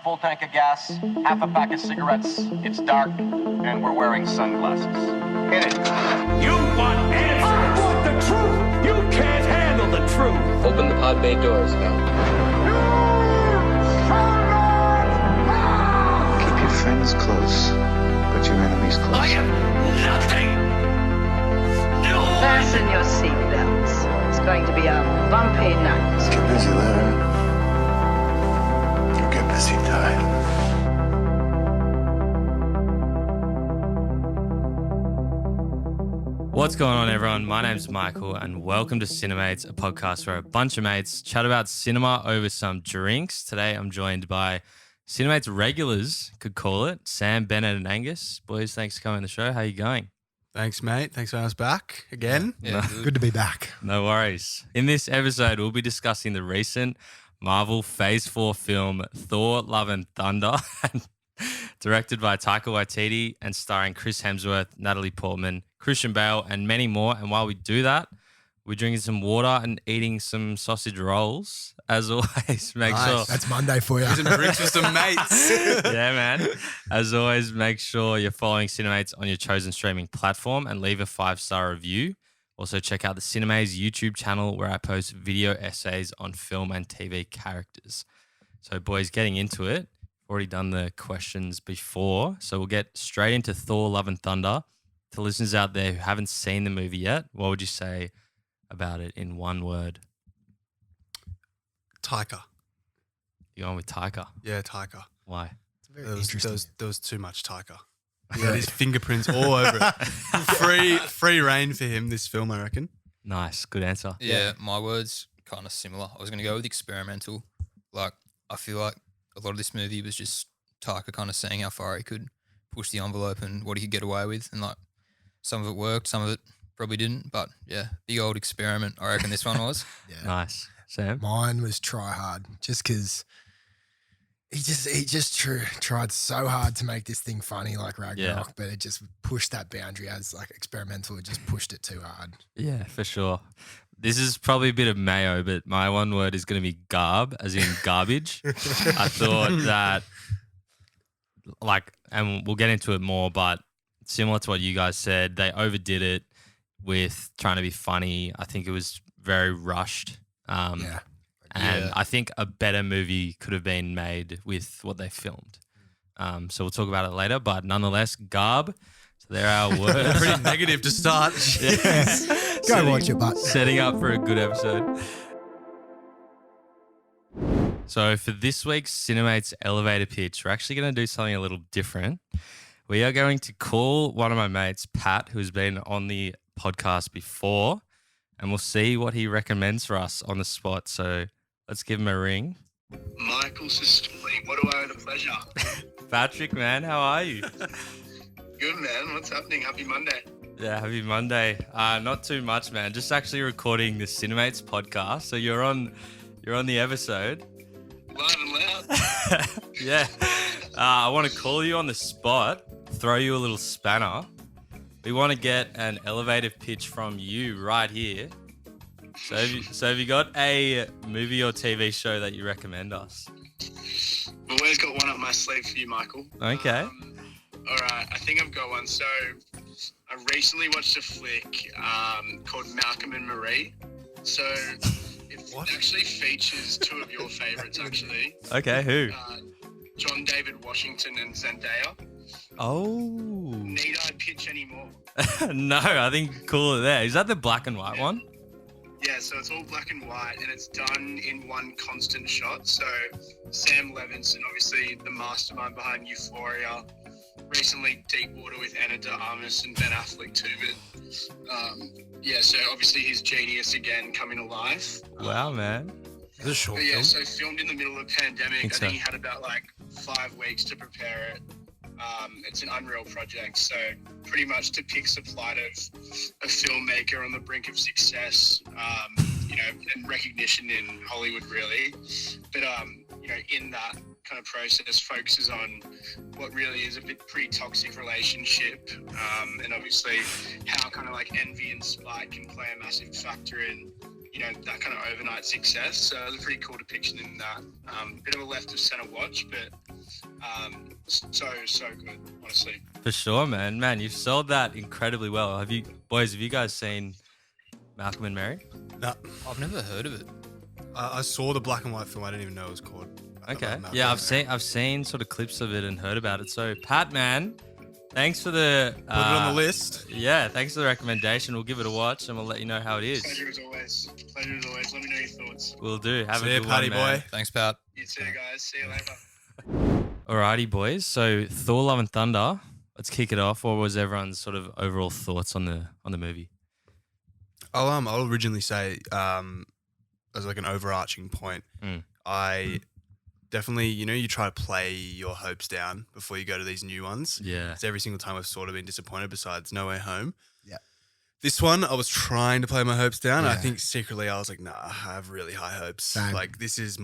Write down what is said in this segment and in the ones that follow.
a full tank of gas, half a pack of cigarettes, it's dark, and we're wearing sunglasses. Hit it. You want answers? I want the truth! You can't handle the truth! Open the pod bay doors now. Keep your friends close, but your enemies close. I am nothing! No! Fasten your seatbelts. It's going to be a bumpy night. Get busy living. Or get busy dying. What's going on, everyone? My name's Michael, and welcome to Cinemaze, a podcast where a bunch of mates chat about cinema over some drinks. Today, I'm joined by Cinemaze regulars, could call it, Sam, Bennett and Angus. Boys, thanks for coming on the show. How you going? Thanks, mate. Thanks for having us back again. Yeah, good to be back. No worries. In this episode, we'll be discussing the recent Marvel Phase 4 film, Thor, Love and Thunder, directed by Taika Waititi and starring Chris Hemsworth, Natalie Portman, Christian Bale, and many more. And while we do that, we're drinking some water and eating some sausage rolls. As always, make sure... That's Monday for you. Some drinks with some mates. Yeah, man. As always, make sure you're following Cinemates on your chosen streaming platform and leave a 5-star review. Also, check out the Cinemaze YouTube channel where I post video essays on film and TV characters. So, boys, getting into it. Already done the questions before, so we'll get straight into Thor, Love and Thunder. To listeners out there who haven't seen the movie yet, what would you say about it in one word? Taika. You're going with Taika? Yeah, Taika. Why? There was too much Taika. He had his fingerprints all over it. Free reign for him, this film, I reckon. Nice. Good answer. Yeah, my words kind of similar. I was going to go with experimental. Like, I feel like a lot of this movie was just Taika kind of seeing how far he could push the envelope and what he could get away with. And like, some of it worked, some of it probably didn't. But yeah, big old experiment, I reckon this one was. Yeah. Nice. Sam? Mine was try hard, just because he just tried so hard to make this thing funny like Ragnarok, but it just pushed that boundary as like experimental. It just pushed it too hard. Yeah, for sure. This is probably a bit of mayo, but my one word is going to be garb, as in garbage. I thought that, like, and we'll get into it more, but similar to what you guys said, they overdid it with trying to be funny. I think it was very rushed. I think a better movie could have been made with what they filmed. So we'll talk about it later, but nonetheless, garb. So there are our words. Pretty negative to start. Yes. Go watch your butt. Setting up for a good episode. So for this week's Cinemates elevator pitch, we're actually going to do something a little different. We are going to call one of my mates, Pat, who's been on the podcast before, and we'll see what he recommends for us on the spot. So let's give him a ring. Michael Cistulli, what do I owe the pleasure? Patrick, man, how are you? Good, man. What's happening? Happy Monday. Yeah, happy Monday. Not too much, man. Just actually recording the Cinemates podcast. So you're on the episode. Loud and loud. Yeah. I want to call you on the spot, throw you a little spanner. We want to get an elevator pitch from you right here. So have you got a movie or TV show that you recommend us? I've always got one up my sleeve for you, Michael. Okay. All right. I think I've got one. So I recently watched a flick called Malcolm and Marie. So it actually features two of your favorites, actually. Okay, who? John David Washington and Zendaya. Oh. Need I pitch any more? No, I think cooler there. Is that the black and white one? Yeah, so it's all black and white and it's done in one constant shot. So Sam Levinson, obviously the mastermind behind Euphoria, recently Deepwater with Anna de Armas and Ben Affleck too. But so obviously his genius again coming to life. Wow, man. It's a short film. film. So filmed in the middle of a pandemic. I think he had about like 5 weeks to prepare it. It's an unreal project, so pretty much depicts the plight of a filmmaker on the brink of success, and recognition in Hollywood, really. But, in that kind of process, focuses on what really is a pretty toxic relationship, and obviously how kind of like envy and spite can play a massive factor in, that kind of overnight success. So it was a pretty cool depiction in that. Bit of a left of center watch, but So good, honestly. For sure, man. Man, you've sold that incredibly well. Have you guys seen Malcolm and Mary? No, I've never heard of it. I saw the black and white film. I didn't even know it was called. Okay. Yeah, I've seen sort of clips of it and heard about it. So, Pat, man, thanks for the Put it on the list. Yeah, thanks for the recommendation. We'll give it a watch and we'll let you know how it is. Pleasure as always. Let me know your thoughts. We'll do. Have See a ya, good Paddy one, man. boy. Thanks, Pat. You too, guys. See you later. Alrighty, boys. So, Thor: Love and Thunder. Let's kick it off. What was everyone's sort of overall thoughts on the movie? I'll originally say as like an overarching point, I definitely, you try to play your hopes down before you go to these new ones. Yeah. Because every single time I've sort of been disappointed besides No Way Home. Yeah. This one, I was trying to play my hopes down. Yeah. I think secretly I was like, nah, I have really high hopes. Same. Like this is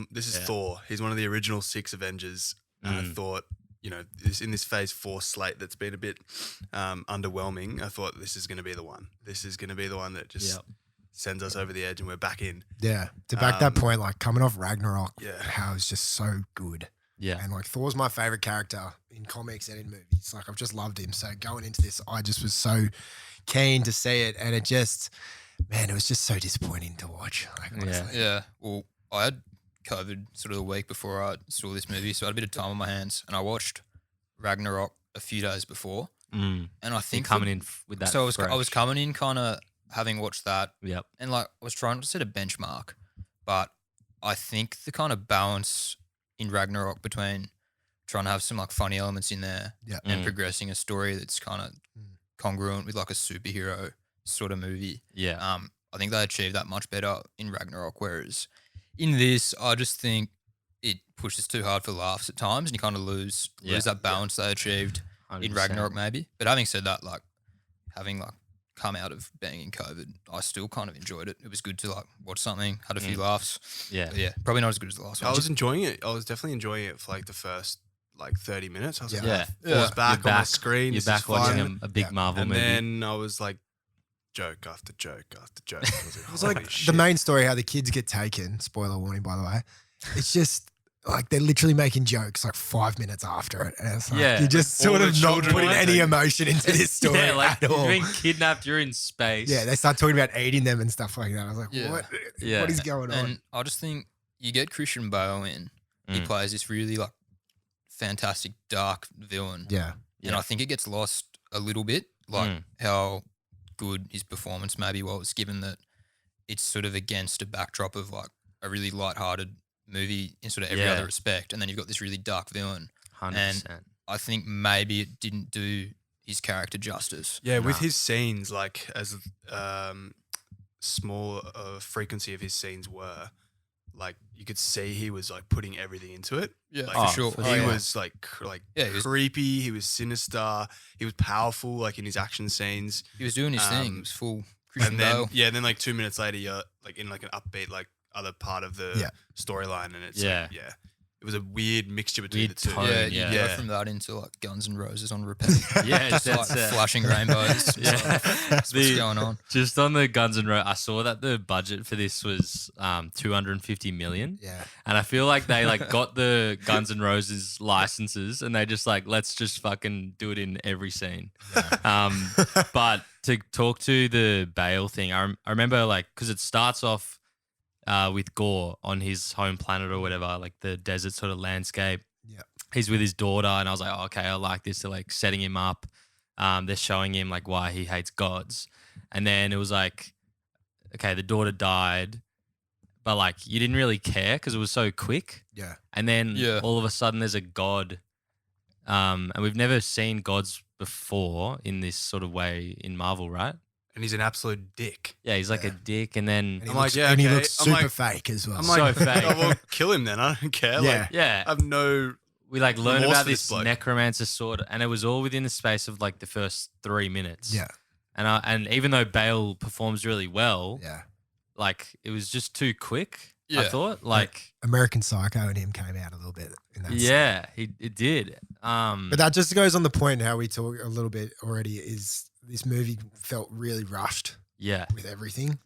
Thor. He's one of the original 6 Avengers. And I thought, in this phase 4 slate that's been a bit underwhelming, I thought this is going to be the one. This is going to be the one that just sends us over the edge and we're back in. Yeah. To back that point, like coming off Ragnarok, Yeah. how it's just so good. Yeah. And like Thor's my favorite character in comics and in movies. Like I've just loved him. So going into this, I just was so keen to see it. And it was just so disappointing to watch. Like, honestly. Yeah. Well, I had COVID sort of the week before I saw this movie, so I had a bit of time on my hands, and I watched Ragnarok a few days before. And I think coming in with that. So I was coming in kind of having watched that. Yep. And like I was trying to set a benchmark, but I think the kind of balance in Ragnarok between trying to have some like funny elements in there and progressing a story that's kind of congruent with like a superhero sort of movie. Yeah. I think they achieved that much better in Ragnarok, whereas in this, I just think it pushes too hard for laughs at times, and you kind of lose that balance they achieved 100%. in Ragnarok, maybe. But having said that, like having like come out of being in COVID, I still kind of enjoyed it. It was good to like watch something, had a few laughs. Yeah. But yeah, probably not as good as the last one. I was enjoying it. I was definitely enjoying it for like the first 30 minutes. I was like, Yeah. Thor's back on the screen. You're This back is fun. watching a big Marvel And movie. then I was like, joke after joke after joke. I was like, It's like the main story, how the kids get taken. Spoiler warning, by the way. It's just like they're literally making jokes like 5 minutes after it. And it's like, you're just all sort the of not children putting are any taken. emotion into this story yeah, like at all. you're being kidnapped, you're in space. Yeah, they start talking about eating them and stuff like that. I was like, Yeah. what? Yeah. What is going on? And I just think you get Christian Bale in. He plays this really like fantastic dark villain. Yeah. And I think it gets lost a little bit, like how good his performance maybe was, given that it's sort of against a backdrop of like a really lighthearted movie in sort of every other respect, and then you've got this really dark villain. 100%. And I think maybe it didn't do his character justice. Yeah, with his scenes, like as small frequency of his scenes were, like you could see he was like putting everything into it. Yeah, like, for sure. He was like Yeah, he was- creepy. He was sinister. He was powerful, like in his action scenes. He was doing his thing. It was full Christian And then Bale. and then like 2 minutes later, you're like in like an upbeat like other part of the storyline, and it's like, it was a weird mixture between Weird the two. tone. Yeah, you go Yeah. from that into like Guns N' Roses on repeat. Yeah, just like that's it. flashing rainbows. Yeah. What's going on? Just on the Guns N' Roses, I saw that the budget for this was 250 million. Yeah. And I feel like they like got the Guns N' Roses licenses and they just like, let's just fucking do it in every scene. But to talk to the Bale thing, I remember like, because it starts off with Gore on his home planet or whatever, like the desert sort of landscape. Yeah. He's with his daughter, and I was like, oh, okay, I like this. They're like setting him up. They're showing him like why he hates gods. And then it was like, okay, the daughter died, but like you didn't really care because it was so quick. Yeah. And then all of a sudden there's a god. And we've never seen gods before in this sort of way in Marvel, right? And he's an absolute dick. Yeah, he's like a dick. And then And he I'm looks, like, yeah, and he okay. looks I'm super like- fake as well. I'm So like, fake. oh, well, kill him then. I don't care. Yeah. Like, yeah, I have no. we like learned remorse about for this this bloke. necromancer sword, and it was all within the space of like the first 3 minutes. yeah. And even though Bale performs really well, Yeah. like it was just too quick. I Yeah. thought, like, American Psycho and him came out a little bit in that scene. yeah, it did. But that just goes on the point how we talked a little bit already is this movie felt really rushed yeah, with everything.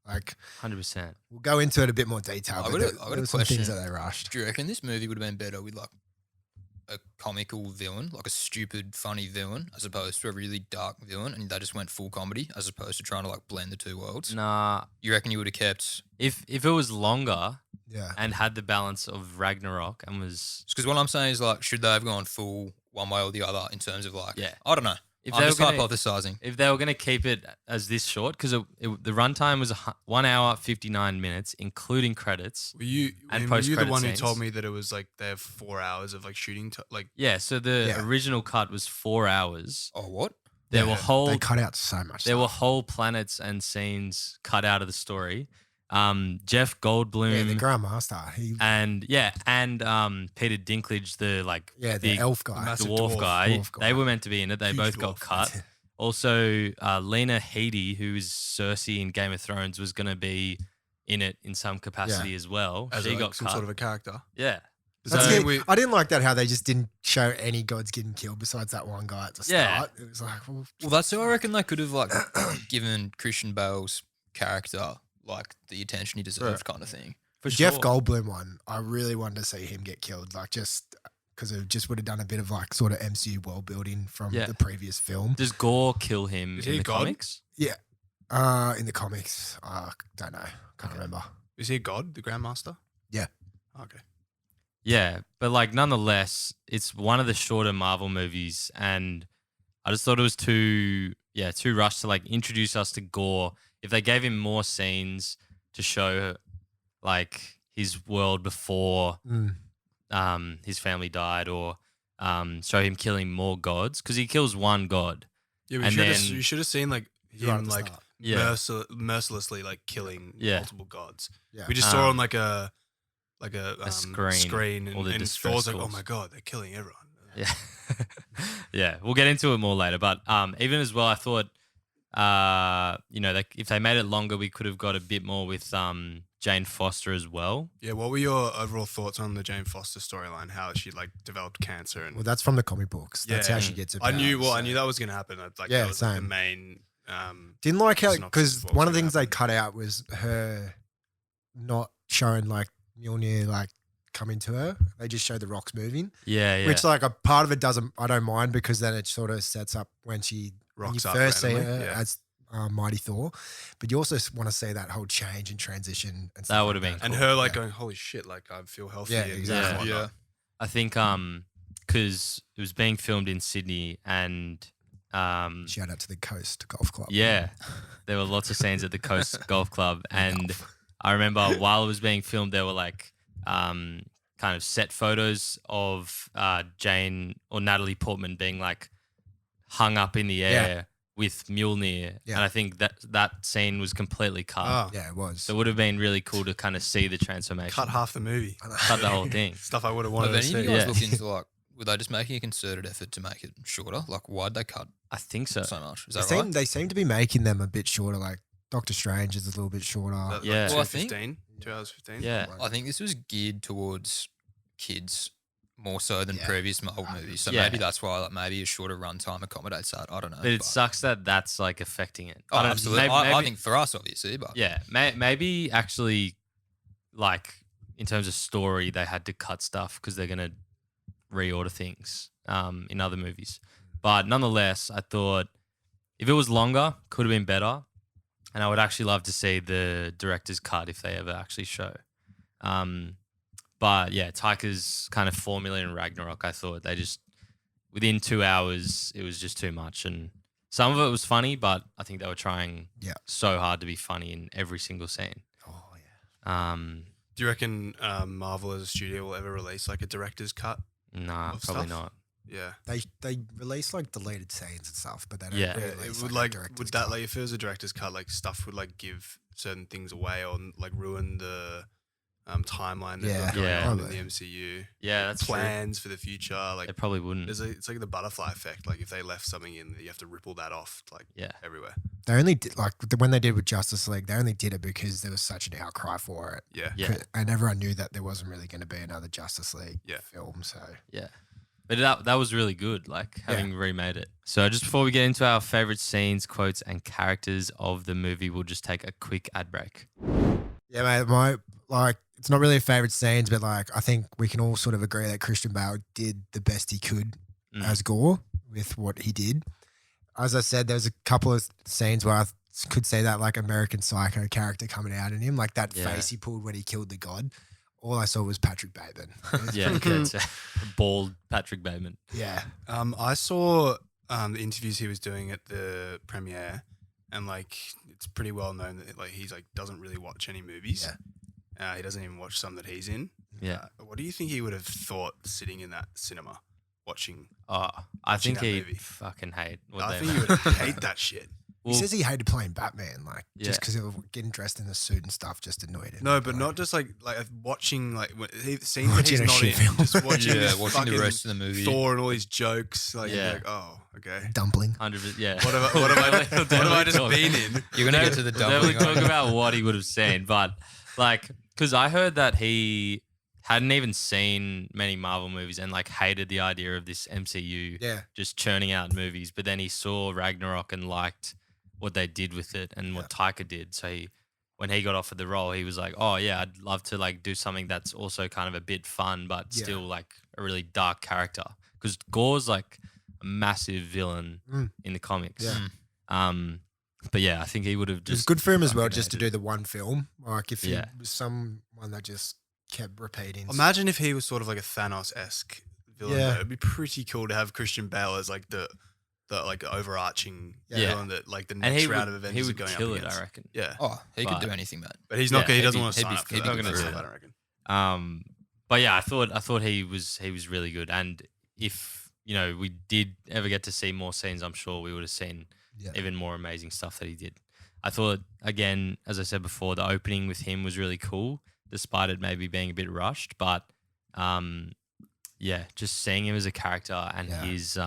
Like 100%. we'll go into it a bit more detail. I but got there a were some things question. that they rushed. Do you reckon this movie would have been better with like a comical villain, like a stupid, funny villain, as opposed to a really dark villain, and they just went full comedy, as opposed to trying to like blend the two worlds? Nah, You reckon you would have kept? if it was longer Yeah. and had the balance of Ragnarok and was Because what I'm saying is like, should they have gone full one way or the other in terms of like, Yeah. I don't know. If I'm they just were gonna- hypothesizing. if they were going to keep it as this short, because the runtime was 1 hour 59 minutes, including credits. Were you And were you the post-credit one who scenes. told me that it was like they have 4 hours of like shooting like Yeah, so the Yeah. original cut was 4 hours. Oh, what? There were whole They cut out so much. there were stuff. whole planets and scenes cut out of the story. Jeff Yeah, Goldblum the Grandmaster. He, and Peter Dinklage, the the big elf guy. massive dwarf guy. dwarf guy. They were meant to be in it. They Huge both got dwarf. cut. Also, Lena Headey, who is Cersei in Game of Thrones, was going to be in it in some capacity as well. as She like, got some cut. sort of a character. Yeah. Does That's that it. mean we- I didn't like that how they just didn't show any gods getting killed besides that one guy at the Yeah. start. It was like, well, Well, that's who I reckon they could have like given Christian Bale's character like the attention he deserved, kind of thing. For Jeff sure. Goldblum one, I really wanted to see him get killed, like just because it just would have done a bit of like sort of MCU world building from Yeah. the previous film. Does Gore kill him Is in he the God? comics? Yeah, in the comics, don't know, can't remember. Is he a god, the Grandmaster? Yeah. Okay. Yeah, but like nonetheless, it's one of the shorter Marvel movies, and I just thought it was too rushed to like introduce us to Gore. If they gave him more scenes to show like his world before his family died, or show him killing more gods, because he kills one god. Yeah, but And you should have seen like Right at him the like start. Yeah. mercilessly like killing Yeah. multiple gods. Yeah. We just saw on Um, like a screen, and, all the and distress Thor's like, oh calls. my god, they're killing everyone. Yeah, yeah, we'll get into it more later. But even as well, I thought, if they made it longer, we could have got a bit more with Jane Foster as well. Yeah, what were your overall thoughts on the Jane Foster storyline? How she like developed cancer and Well, that's from the comic books. That's how she gets it. I knew that was gonna happen. Like Yeah, that was like, the same. main. Didn't like how synopsis because of what was one of the gonna things they happen. cut out was her not showing like Mjolnir like coming to her. They just showed the rocks moving, Yeah, yeah. which like a part of it doesn't. I don't mind because then it sort of sets up when you Rocks up first see her randomly, yeah. as Mighty Thor, but you also want to see that whole change and transition. And stuff That like would have been And cool. her like Yeah. going, holy shit, like I feel healthy. Yeah, and exactly. whatnot. I think because it was being filmed in Sydney, and Shout out to the Coast Golf Club. yeah, there were lots of scenes at the Coast Golf Club, and I remember while it was being filmed, there were like kind of set photos of Jane or Natalie Portman being like hung up in the air with Mjolnir, Yeah. and I think that scene was completely cut. Oh, Yeah, it was. So it would have been really cool to kind of see the transformation. cut half the movie. Cut the whole thing. Stuff I would have Have wanted to any of see. you guys Yeah. looked into like, were they just making a concerted effort to make it shorter? Like, why'd they cut I think so. so much? Is They that seem, right? they seem to be making them a bit shorter. Like Doctor Strange is a little bit shorter. Like Yeah. Well, I think- 2:15, 2 hours 15. Yeah. I think this was geared towards kids more so than Yeah. previous Marvel movies. So Yeah. maybe that's why like maybe a shorter runtime accommodates that. I don't know. But it sucks that that's like affecting it. Oh, I don't- absolutely. I think for us, obviously, but Yeah, maybe actually, like in terms of story, they had to cut stuff because they're gonna reorder things in other movies. But nonetheless, I thought if it was longer, could have been better, and I would actually love to see the director's cut if they ever actually show. But yeah, Taika's kind of formula in Ragnarok, I thought they just within 2 hours it was just too much, and some of it was funny, but I think they were trying so hard to be funny in every single scene. Oh yeah. Do you reckon Marvel as a studio will ever release like a director's cut? Nah, Of probably stuff? not. Yeah. They release like deleted scenes and stuff, but they don't. Yeah. Yeah, release, it would a like director's would that cut. like if it was a director's cut, like stuff would like give certain things away or like ruin the timeline that Yeah. yeah. going Yeah. on in Probably. the MCU. Yeah, that's true. plans for the future. Like They probably wouldn't. it's like the butterfly effect. Like if they left something in, you have to ripple that off like Yeah. everywhere. They only did like when they did with Justice League. They only did it because there was such an outcry for it. Yeah. Yeah. And everyone knew that there wasn't really going to be another Justice League Yeah. film. So Yeah. But that was really good, like having remade it. So just before we get into our favorite scenes, quotes, and characters of the movie, we'll just take a quick ad break. yeah, mate. it's not really a favorite scenes, but like I think we can all sort of agree that Christian Bale did the best he could as Gore with what he did. As I said, there was a couple of scenes where I could see that like American Psycho character coming out in him, like that face he pulled when he killed the god. All I saw was Patrick Bateman. That's bald Patrick Bateman. Yeah. I saw the interviews he was doing at the premiere, and like it's pretty well known that like he's like doesn't really watch any movies. He doesn't even watch some that he's in. Yeah. What do you think he would have thought sitting in that cinema watching? I think that he'd movie? fucking hate. I think he would hate that shit. He says he hated playing Batman, like just because getting dressed in the suit and stuff just annoyed him. No, but not just like watching like scenes that he's not in, just watching watching the rest of the movie, Thor and all these jokes. Like, like oh, okay, dumpling. 100%. Yeah. What have I just been in? You're gonna get to the dumpling. Definitely talk about what he would have seen, but like, because I heard that he hadn't even seen many Marvel movies and like hated the idea of this MCU, just churning out movies. But then he saw Ragnarok and liked what they did with it and what Taika did. So when he got offered the role, he was like, oh yeah, I'd love to like do something that's also kind of a bit fun, but still like a really dark character. Because Gore's like a massive villain in the comics. But yeah, I think he would have just. It's good for him as well, just to do the one film. Like if he was someone that just kept repeating. Imagine if he was sort of like a Thanos-esque villain. Yeah. It'd be pretty cool to have Christian Bale as like the like overarching villain that like the next round of Avengers are going up against. He would kill it, I reckon. Yeah. Oh, he could do anything, man. But he's not. He doesn't want to sign up for that. He's not going to do that, I reckon. But yeah, I thought he was really good. And if we did ever get to see more scenes, I'm sure we would have seen even more amazing stuff that he did. I thought, again, as I said before, the opening with him was really cool, despite it maybe being a bit rushed. But just seeing him as a character and his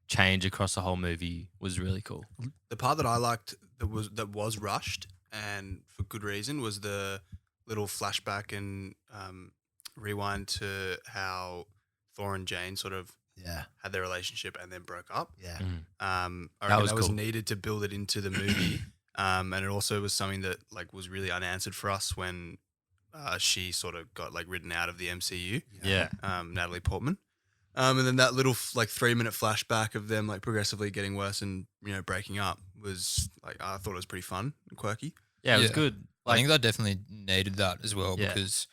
change across the whole movie was really cool. The part that I liked that was rushed and for good reason was the little flashback and rewind to how Thor and Jane sort of had their relationship and then broke up. Yeah. I reckon that was needed to build it into the movie. And it also was something that like was really unanswered for us when she sort of got like written out of the MCU. Yeah. Natalie Portman. And then that little like 3-minute flashback of them like progressively getting worse and breaking up was like I thought it was pretty fun and quirky. Yeah, it was good. I think that definitely needed that as well because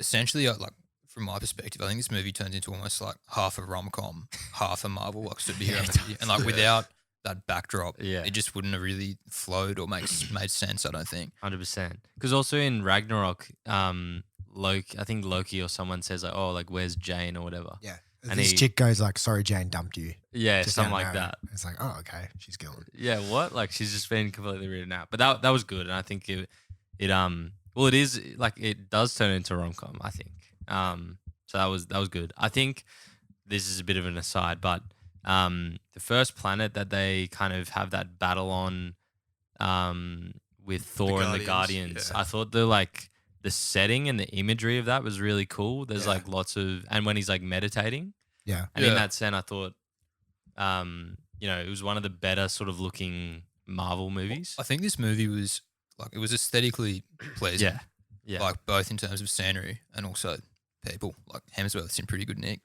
essentially like from my perspective, I think this movie turns into almost like half a rom-com, half a Marvel like superhero movie. And like without that backdrop, it just wouldn't have really flowed or made sense, I don't think. 100%. Because also in Ragnarok, I think Loki or someone says like, oh, like where's Jane or whatever. Yeah. And this chick goes like, sorry, Jane dumped you. Yeah, something like that. It's like, oh, okay, she's gone. Yeah, what? Like she's just been completely written out. But that was good. And I think it is like it does turn into a rom-com, I think. So that was good. I think this is a bit of an aside, but the first planet that they kind of have that battle on with Thor and the Guardians, I thought the setting and the imagery of that was really cool. There's like lots of, and when he's like meditating. Yeah. And in that sense, I thought, it was one of the better sort of looking Marvel movies. I think this movie was like, it was aesthetically pleasing. Yeah. Yeah. Like both in terms of scenery and also people. Like Hemsworth's in pretty good nick.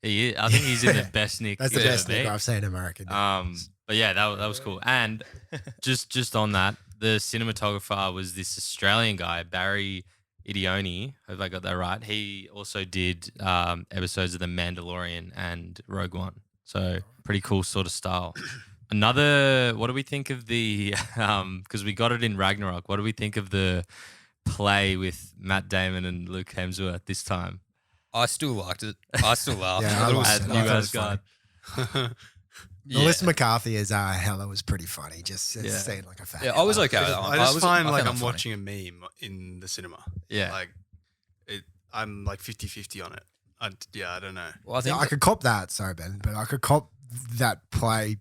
I think he's in the best nick. That's the best nick I've seen American. But yeah, that was cool. And just on that, the cinematographer was this Australian guy, Barry Idioni. Hope I got that right. He also did episodes of The Mandalorian and Rogue One. So pretty cool sort of style. What do we think of the, because we got it in Ragnarok, what do we think of the play with Matt Damon and Luke Hemsworth this time? I still liked it. I still laughed. You guys got. Melissa McCarthy as Hela was pretty funny. Just saying like a fat. Yeah, I was okay with that one. I just find like I'm watching a meme in the cinema. Yeah. Like I'm like 50-50 on it. I don't know. Well, I think I could cop that. Sorry, Ben, but I could cop that play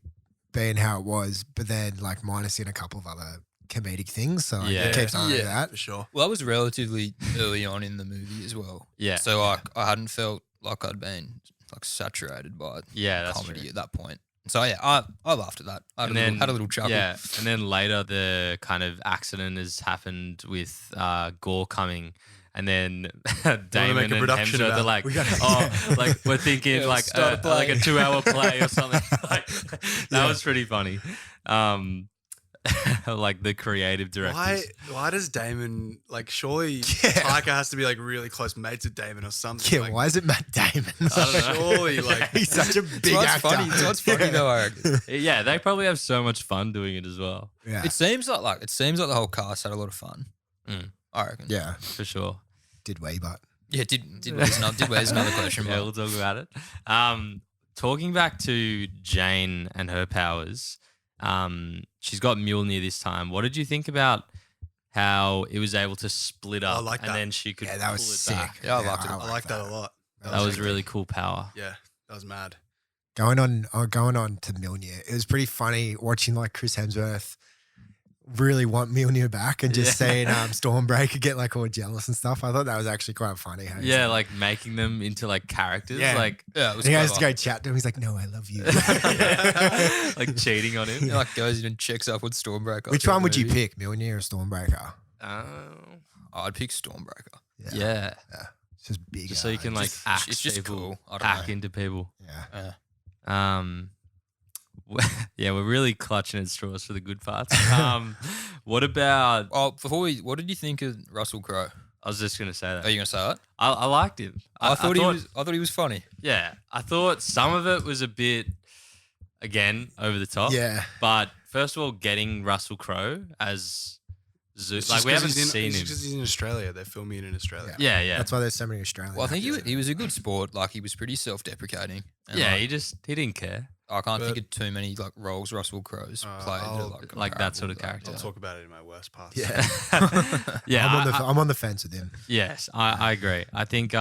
being how it was, but then like minusing a couple of other comedic things. So it keeps on that for sure. Well, that was relatively early on in the movie as well. Yeah. So like I hadn't felt like I'd been like saturated by comedy at that point. So yeah, I laughed at that. I had a little chuckle. Yeah, and then later the kind of accident has happened with Gore coming, And then make Damon a and production Hemsworth are about like, it. like we're thinking Yeah, like start a like a play. 2-hour play or something. Like, that was pretty funny. Like the creative directors. Why does Damon like? Surely Taika has to be like really close mates with Damon or something. Yeah, like, why is it Matt Damon? Surely, like He's such a big actor. It's funny though, I reckon. Yeah, they probably have so much fun doing it as well. Yeah. It seems like the whole cast had a lot of fun. I reckon. Yeah. For sure. Did we, but Yeah, did where's another question? Yeah, mark? we'll talk about it. Talking back to Jane and her powers, she's got Mjolnir this time. What did you think about how it was able to split up like and that. then she could yeah, that was pull it sick. back? Yeah, I liked it. I like that a lot. That was really cool power. Yeah, that was mad. Going on to Mjolnir, it was pretty funny watching like Chris Hemsworth really want Mjolnir back and just seeing Stormbreaker get like all jealous and stuff. I thought that was actually quite funny. Hey? Yeah, like making them into like characters. Yeah. Like Yeah, it was And he has to clever. go chat to him. He's like, "No, I love you." like cheating on him. He like goes in and checks up with Stormbreaker. Which one would you pick, Mjolnir or Stormbreaker? I'd pick Stormbreaker. Yeah. It's just big. Just so you can like axe it's just people, cool. I don't hack know. into people. Yeah. Yeah, we're really clutching at straws for the good parts. What about? Oh, what did you think of Russell Crowe? I was just gonna say that. Are you gonna say that? I liked him. I thought he was funny. Yeah, I thought some of it was a bit, again, over the top. Yeah. But first of all, getting Russell Crowe as Zeus, It's like just we 'cause haven't he's seen him. because he's in Australia. They're filming it in Australia. Yeah, yeah. That's why there's so many Australians. Well, I think he was a good sport. Like he was pretty self-deprecating. And, Yeah, like, he didn't care. I can't think But- of too many like roles Russell Crowe's played. that are, I'll- Like that sort of comparable to character. I'll talk about it in my worst parts. Yeah. Yeah, I'm on the fence with him. yes, I agree. I think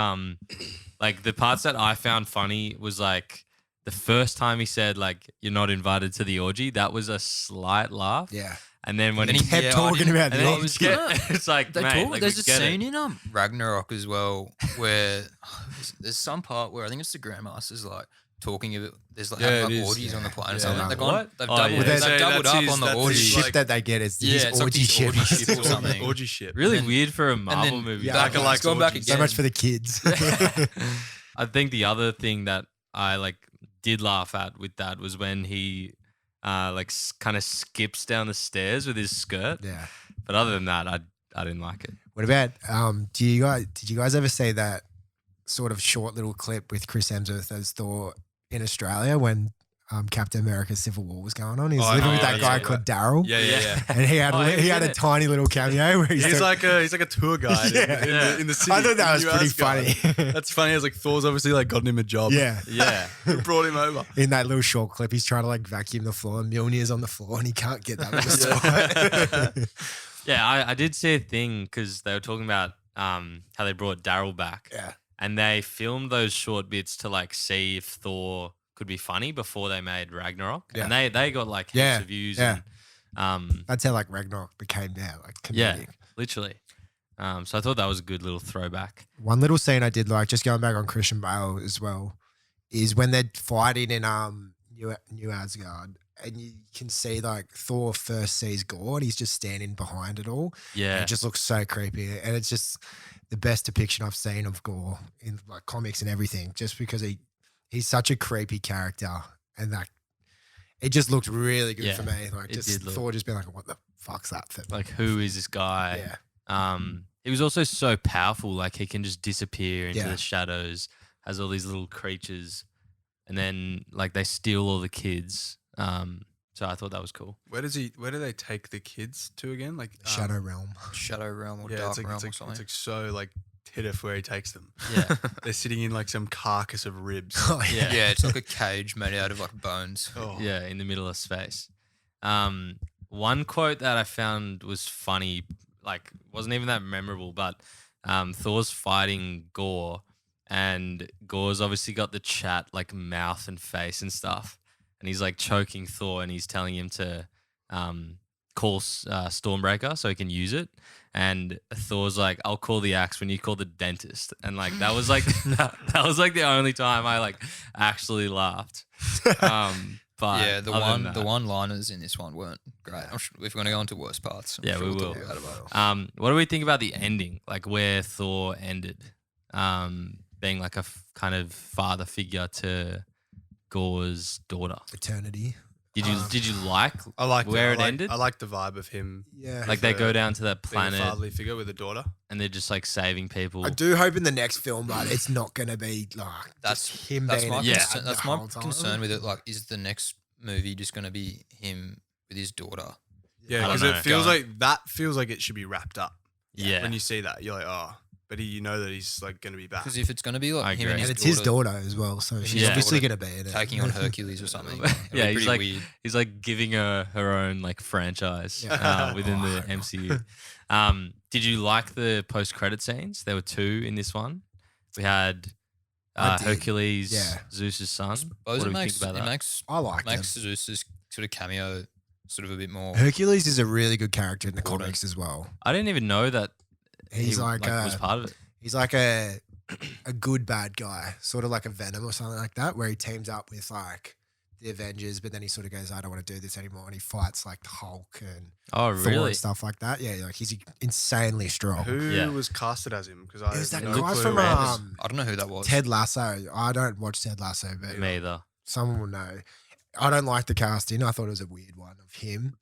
like the parts that I found funny was like the first time he said like you're not invited to the orgy. That was a slight laugh. Yeah. And then when And he he- Kept Yeah, I talking didn't- about and the then orgy. it's like They mate, talk, like, there's we a get it. scene in Ragnarok as well where there's some part where I think it's the Grandmasters like talking about there's like Yeah, having it like is. orgies on the planet Yeah. or something. Yeah. They've gone, What? they've Oh, doubled, yeah. they've So doubled that's up his- on the that's The his, orgies. ship like- that they get is Yeah, his it's like orgy this ship. orgy ship or Orgy- something. Orgy ship. Really then- weird for a and Marvel then movie. back- Taika likes it's gone back orgies. So again. much for the kids. I think the other thing that I like did laugh at with that was when he like kind of skips down the stairs with his skirt. Yeah. But other than that, I didn't like it. What about did you guys ever see that sort of short little clip with Chris Hemsworth as Thor in Australia when Captain America's Civil War was going on? He was Oh, living no, with that yeah, guy yeah. called Daryl. Yeah, yeah, yeah. And he had Oh, he was he had in a it. tiny little cameo where He's like a tour guide Yeah. in the city. I thought that was New pretty Asgard. funny. That's funny. It's like Thor's obviously like gotten him a job. Yeah. Yeah. Brought him over. In that little short clip, he's trying to like vacuum the floor and Mjolnir's on the floor and he can't get that little spot. Yeah, I did see a thing because they were talking about how they brought Daryl back. Yeah. And they filmed those short bits to like see if Thor could be funny before they made Ragnarok. Yeah. And they got like heaps Yeah, of views. yeah. And That's how like Ragnarok became now, like comedic. yeah, literally. So I thought that was a good little throwback. One little scene I did like, just going back on Christian Bale as well, is when they're fighting in New Asgard, and you can see like Thor first sees Gore, and he's just standing behind it all. And Yeah. it just looks so creepy, and it's just the best depiction I've seen of Gore in like comics and everything. Just because he's such a creepy character, and like it just looked really good Yeah, for me. Like it just did look- Thor just being like, "What the fuck's that thing?" Like, who is this guy? Yeah. He was also so powerful. Like, he can just disappear into Yeah. the shadows, has all these little creatures, and then like they steal all the kids. So I thought that was cool. Where do they take the kids to again? Like Shadow Realm. Shadow Realm or Yeah, Dark it's like, Realm it's or like, something. it's like so like tiff where he takes them. Yeah. They're sitting in like some carcass of ribs. Oh, Yeah. yeah, it's like a cage made out of like bones. Oh. Yeah, in the middle of space. One quote that I found was funny, like wasn't even that memorable, but Thor's fighting Gore, and Gore's obviously got the chat like mouth and face and stuff, and he's like choking Thor, and he's telling him to call Stormbreaker so he can use it. And Thor's like, "I'll call the axe when you call the dentist," and like that was like that was like the only time I like actually laughed. But yeah, the other than that- one-liners in this one weren't great. If we're going to go into worst parts, I'm Yeah, sure we we'll will. talk about it. What do we think about the ending? Like where Thor ended, being like a kind of father figure to Gore's daughter. Eternity. Did you like I like where it ended? I like the vibe of him. Yeah. Like they go down to that being a planet fatherly figure with a daughter. and they're just like saving people. I do hope in the next film, but it's not going to be like That's just him that's being my a Yeah. dad concern, the that's my whole time. concern with it. Like, is the next movie just going to be him with his daughter? Yeah, I don't because know. it feels like it should be wrapped up. Yeah. When you see that, you're like, oh, but you know that he's like going to be back. Because if it's going to be I like him agree. and And his it's his daughter daughter as well, so she's Yeah. obviously going to be in it. taking on Hercules or something, it'd be Yeah, he's pretty like weird. he's like giving her own like franchise Yeah. within Oh, the I know. MCU. Did you like the post credit scenes? There were 2 in this one. We had I did. Hercules, Yeah. Zeus's son. Suppose What do it we makes think about that? I like makes Zeus's sort of cameo sort of a bit more. Hercules is a really good character in the Important. comics as well. I didn't even know that He's he like, was part of it. he's like a good bad guy, sort of like a Venom or something like that, where he teams up with like the Avengers, but then he sort of goes, I don't want to do this anymore, and he fights like the Hulk and Oh, Thor really? and stuff like that. Yeah, like he's insanely strong. Who Yeah. was casted as him? Because It was I that have no guy clue from who it is. I don't know who that was. Ted Lasso. I don't watch Ted Lasso, but Me either. someone will know. I don't like the casting. I thought it was a weird one of him.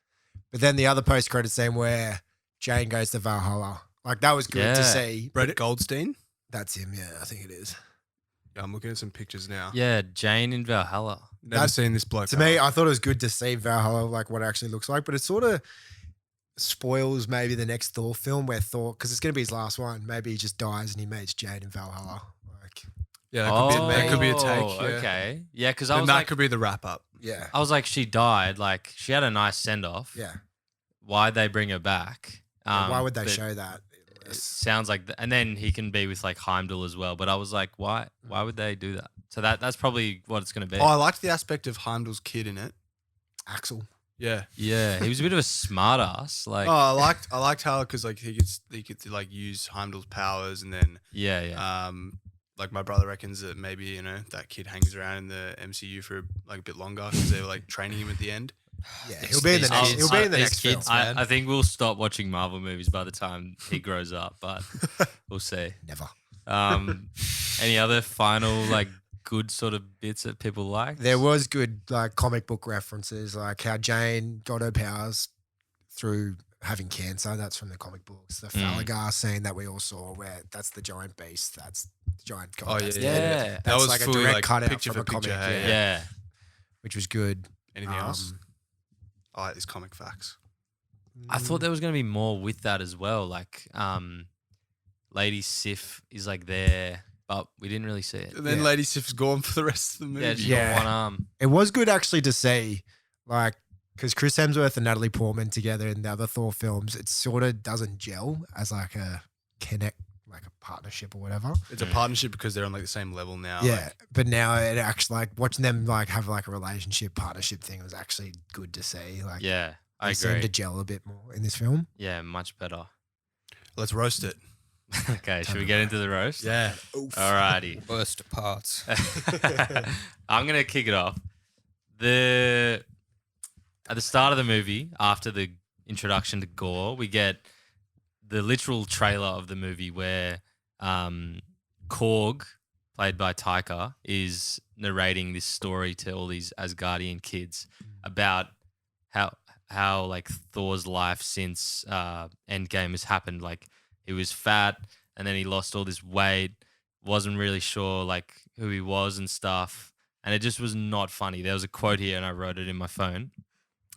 But then the other post credit scene where Jane goes to Valhalla, like that was good to Yeah. see. Brett Goldstein. That's him. Yeah, I think it is. Yeah, I'm looking at some pictures now. Yeah, Jane in Valhalla. Never That's- seen this bloke. To me, I thought it was good to see Valhalla, like what it actually looks like, but it sort of spoils maybe the next Thor film where Thor, because it's going to be his last one, maybe he just dies and he meets Jade in Valhalla. Like, yeah, that could be a take. Yeah. Okay. Yeah, because I Then was that like, could be the wrap up. yeah, I was like, she died. Like, she had a nice send off. yeah. Why'd they bring her back? Why would they but show that? It sounds like, and then he can be with like Heimdall as well. But I was like, why? Why would they do that? So that's probably what it's going to be. Oh, I liked the aspect of Heimdall's kid in it. Axel. Yeah. Yeah, he was a bit of a smart ass. Like, Oh, I liked how because like he could like use Heimdall's powers and then yeah. like my brother reckons that maybe that kid hangs around in the MCU for like a bit longer because they were like training him at the end. Yeah, he'll be in the these next. kids- He'll be in the these next kids, film. man. I think we'll stop watching Marvel movies by the time he grows up, but we'll see. Never. Any other final like good sort of bits that people like? There was good like comic book references, like how Jane got her powers through having cancer. That's from the comic books. The Falagar scene that we all saw, where that's the giant beast. That's the giant god. Oh, that's yeah, the yeah. end. That That's was like a fully, direct like, cutout picture from a for comic. picture, hey, Yeah. Which was good. Anything else? Um, I like these comic facts. I thought there was gonna be more with that as well. Like, Lady Sif is like there, but we didn't really see it. And then Yeah. Lady Sif's gone for the rest of the movie. Yeah, she's Yeah. got one arm. It was good actually to see, like, because Chris Hemsworth and Natalie Portman together in the other Thor films, it sort of doesn't gel as like a connect, like a partnership or whatever. It's a partnership because they're on like the same level now. Yeah, like- but now it actually like watching them like have like a relationship partnership thing was actually good to see. Like, Yeah, I they seem agree. to gel a bit more in this film. Yeah, much better. let's roast it. Okay, should we get into the roast? Yeah. Alrighty. Worst parts. I'm gonna kick it off. At the start of the movie, after the introduction to Gore, we get the literal trailer of the movie where Korg, played by Taika, is narrating this story to all these Asgardian kids about how like Thor's life since Endgame has happened. Like he was fat and then he lost all this weight, wasn't really sure like who he was and stuff. And it just was not funny. There was a quote here and I wrote it in my phone.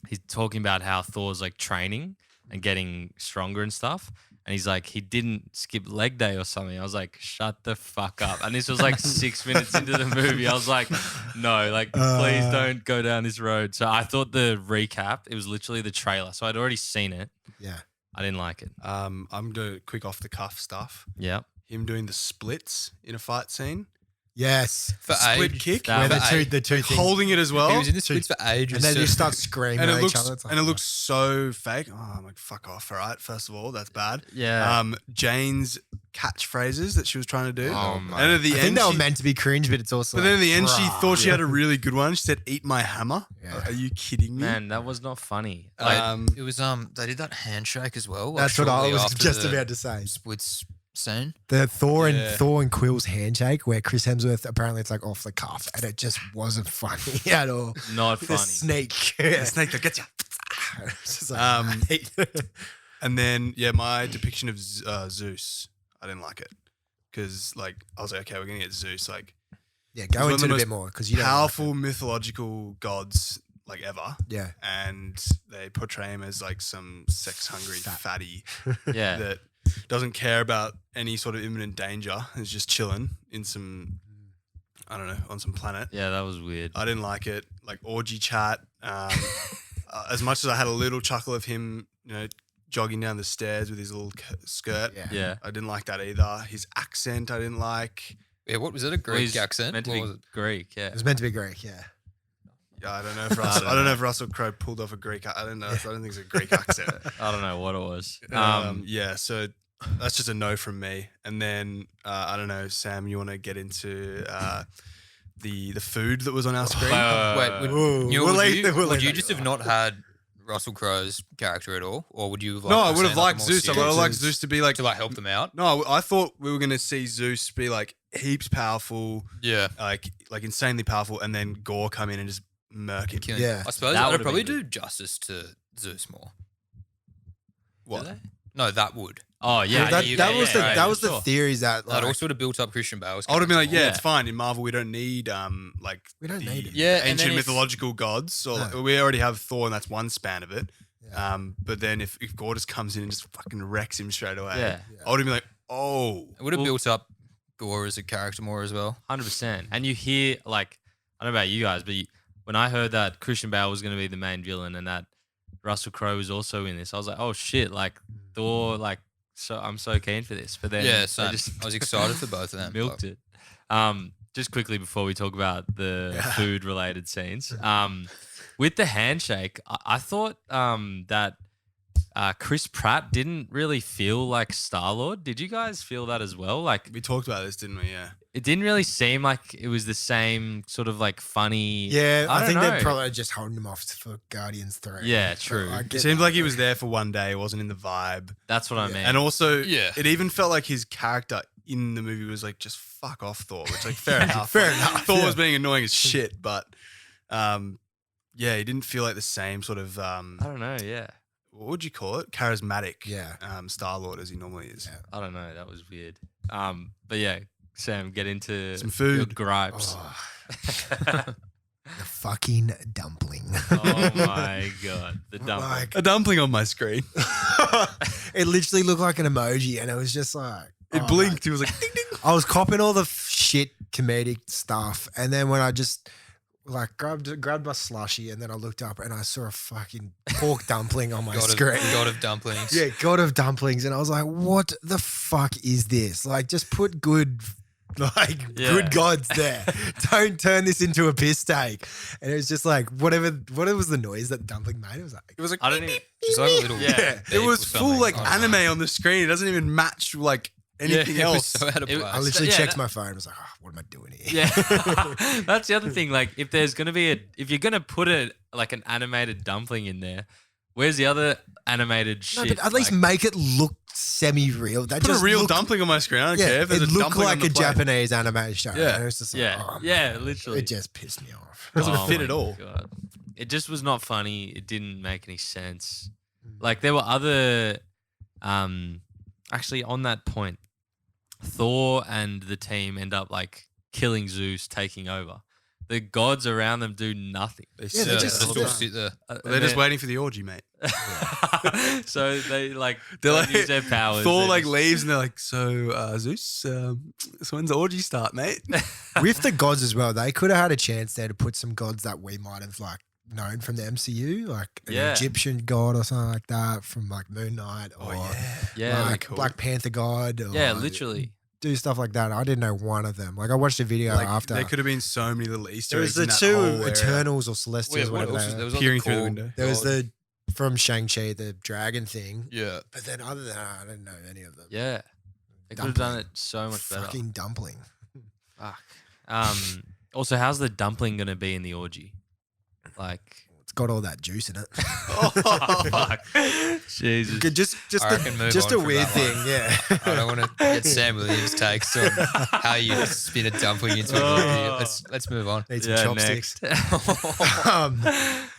He's talking about how Thor's like training and getting stronger and stuff. And he's like, he didn't skip leg day or something. I was like, shut the fuck up. And this was like 6 minutes into the movie. I was like, no, like, please don't go down this road. So I thought the recap, it was literally the trailer. So I'd already seen it. Yeah. I didn't like it. I'm doing quick off the cuff stuff. Yeah. Him doing the splits in a fight scene. Yes. For Split age. kick. That Where the was- two things. Holding it as well. He was in the splits for ages. And then so- you start screaming and at it looks each other. It's like, and it looks so fake. Oh, I'm like, fuck off. All right. First of all, that's bad. Yeah. Jane's catchphrases that she was trying to do. Oh, my. And at the I end, think they were meant to be cringe, but it's also. But then at the end, she bruh. thought she had a really good one. She said, "Eat my hammer." Yeah. Are you kidding me? Man, that was not funny. It was they did that handshake as well. Like, That's what I shortly was after just the about to say. Splits scene. The Thor Yeah. and Quill's handshake, where Chris Hemsworth apparently it's like off the cuff, and it just wasn't funny at all. Not The funny. snake, The snake that gets you. It's just like, mate. And then, yeah, my depiction of Zeus, I didn't like it because, like, I was like, okay, we're gonna get Zeus, like, yeah, go one of into the it a bit most more because you don't powerful mythological gods like ever, Yeah, and they portray him as like some sex hungry fatty Yeah. that doesn't care about any sort of imminent danger. Is just chilling in some, I don't know, on some planet. Yeah, that was weird. I didn't like it. Like orgy chat. As much as I had a little chuckle of him, you know, jogging down the stairs with his little skirt. yeah. Yeah. I didn't like that either. His accent, I didn't like. Yeah, what was it? A Well, Greek he's accent? Meant to What be was it? Greek, yeah. It was meant to be Greek. Yeah, Yeah, I don't know if Russell. I don't know if Russell Crowe pulled off a Greek. I don't know. I don't think it's a Greek accent. I don't know what it was. Yeah, so that's just a no from me. And then I don't know, Sam, you want to get into the food that was on our screen? Wait, would, Whoa, Newell, we'll would let- you, we'll would let you that just go. have not had Russell Crowe's character at all, or would you have? Like, No, I would seen, have like, a liked more Zeus. I would have serious- liked Zeus to be like. to like help them out. No, I thought we were gonna see Zeus be like heaps powerful, Yeah, like insanely powerful, and then Gore come in and just murk him. killing. Yeah. I suppose That that would would've probably been do justice to Zeus more. What? Do they? No, that would. Oh, yeah. that, you- that yeah, was the yeah, that was the sure. theories that That like, also would have built up Christian Bale's. I would have been like, character yeah, Yeah. it's fine. In Marvel, we don't need like we don't the need it. Yeah, and then ancient if- mythological gods. Or No. we already have Thor, and that's one span of it. Yeah. But then if Gore just comes in and just fucking wrecks him straight away, Yeah. I would have been like, oh, It would have Well- built up Gore as a character more as well. 100%. And you hear, like, I don't know about you guys, but when I heard that Christian Bale was going to be the main villain and that Russell Crowe was also in this, I was like, oh shit, like Thor, like, so I'm so keen for this. But then Yeah, they so just I was excited for both of them. milked it. Just quickly before we talk about the food related scenes, with the handshake, I thought that Chris Pratt didn't really feel like Star-Lord. Did you guys feel that as well? Like, we talked about this, didn't we? Yeah. it didn't really seem like it was the same sort of like funny. Yeah, I don't think know. they're probably just holding him off for Guardians 3. Yeah, But true. I It get seemed that. like he was there for one day. It wasn't in the vibe. That's what I Yeah. mean. And also, Yeah. it even felt like his character in the movie was like, just fuck off, Thor. Which, like, fair enough. Fair Like, enough, Thor yeah. was being annoying as shit, but yeah, he didn't feel like the same sort of I don't know. Yeah, what would you call it? Charismatic, Yeah. Star-Lord as he normally is. Yeah. I don't know. That was weird. But yeah, Sam, get into Some food. your gripes. Oh. The fucking dumpling. Oh my god, the dump. Like, A dumpling on my screen. it literally looked like an emoji, and it was just like It oh, blinked. He was like, ding, ding. I was copping all the shit comedic stuff, and then when I just like grabbed my slushy, and then I looked up and I saw a fucking pork dumpling on my screen. God of dumplings. Yeah, God of dumplings, and I was like, "What the fuck is this? Like, just put good, Yeah. good gods there. Don't turn this into a piss take." And it was just like whatever was the noise that the dumpling made. It was like I don't even. Just like a little. Yeah. It was full like anime on the screen. It doesn't even match like anything It was else. so out of It- place. I literally yeah, checked that- my phone. I was like, "Oh, what am I doing here?" Yeah, that's the other thing. Like, if there's gonna be if you're gonna put an animated dumpling in there, where's the other animated No, shit? but at least Like, make it look semi-real. That Put a just real looked- dumpling on my screen. I don't care if there's it a looked dumpling like on the a plate. Japanese anime show. Yeah. And it was just like, yeah, oh, yeah, man. literally. It just pissed me off. Doesn't Oh fit my at all. God. It just was not funny. It didn't make any sense. Mm. Like there were other, actually on that point, Thor and the team end up like killing Zeus, taking over. The gods around them do nothing. They Yeah, sit they there. just Just Yeah. all sit there. They're just waiting for the orgy, mate. So they like They're don't like use their powers. Thor They like just- leaves and they're like, so Zeus, so when's the orgy start, mate? With the gods as well, they could have had a chance there to put some gods that we might have like known from the MCU, like an Yeah. Egyptian god or something like that from like Moon Knight or Yeah, like cool. Black Panther god. Or yeah, literally. do stuff like that. I didn't know one of them. Like I watched a video Like, after. there could have been so many little Easter There eggs was the in that two whole area. Eternals or Well, Celestials, yeah, what whatever. else was they there? are. Was like Peering the through the core window. There was god. the from Shang-Chi, the dragon thing. Yeah. But then other than that, I didn't know any of them. Yeah. They could have done it so much better. Fucking dumpling. Fuck. Also, how's the dumpling gonna be in the orgy? Like, It's got all that juice in it. oh fuck, Jesus. I reckon move just on a from weird that thing, one. yeah. I don't want to get Sam Williams' takes on how you spin a dumpling into an orgy. Let's move on. Need some chopsticks.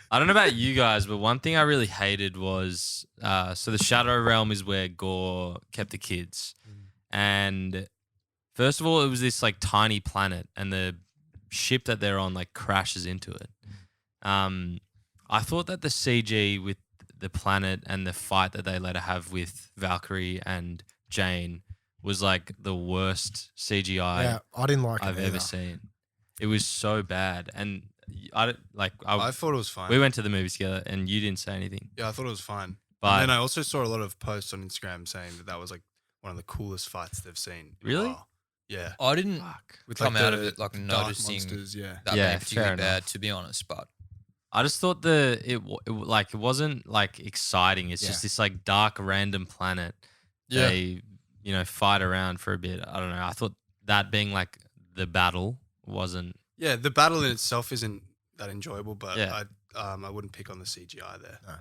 I don't know about you guys, but one thing I really hated was so the Shadow Realm is where Gore kept the kids. And first of all, it was this like tiny planet and the ship that they're on like crashes into it. I thought that the CG with the planet and the fight that they later have with Valkyrie and Jane was like the worst CGI Yeah, I didn't like I've it ever either. seen. It was so bad. And I thought it was fine. We went to the movies together and you didn't say anything. Yeah, I thought it was fine. But And then I also saw a lot of posts on Instagram saying that was like one of the coolest fights they've seen. in a Really? while. Yeah. I didn't With come like out the of it like dark noticing monsters, yeah. that Yeah, being particularly fair bad, enough. to be honest. But I just thought it wasn't like exciting. It's just this like dark random planet. Yeah. They fight around for a bit. I don't know. I thought that being like the battle wasn't. Yeah, the battle in itself isn't that enjoyable, but Yeah. I wouldn't pick on the CGI there. No.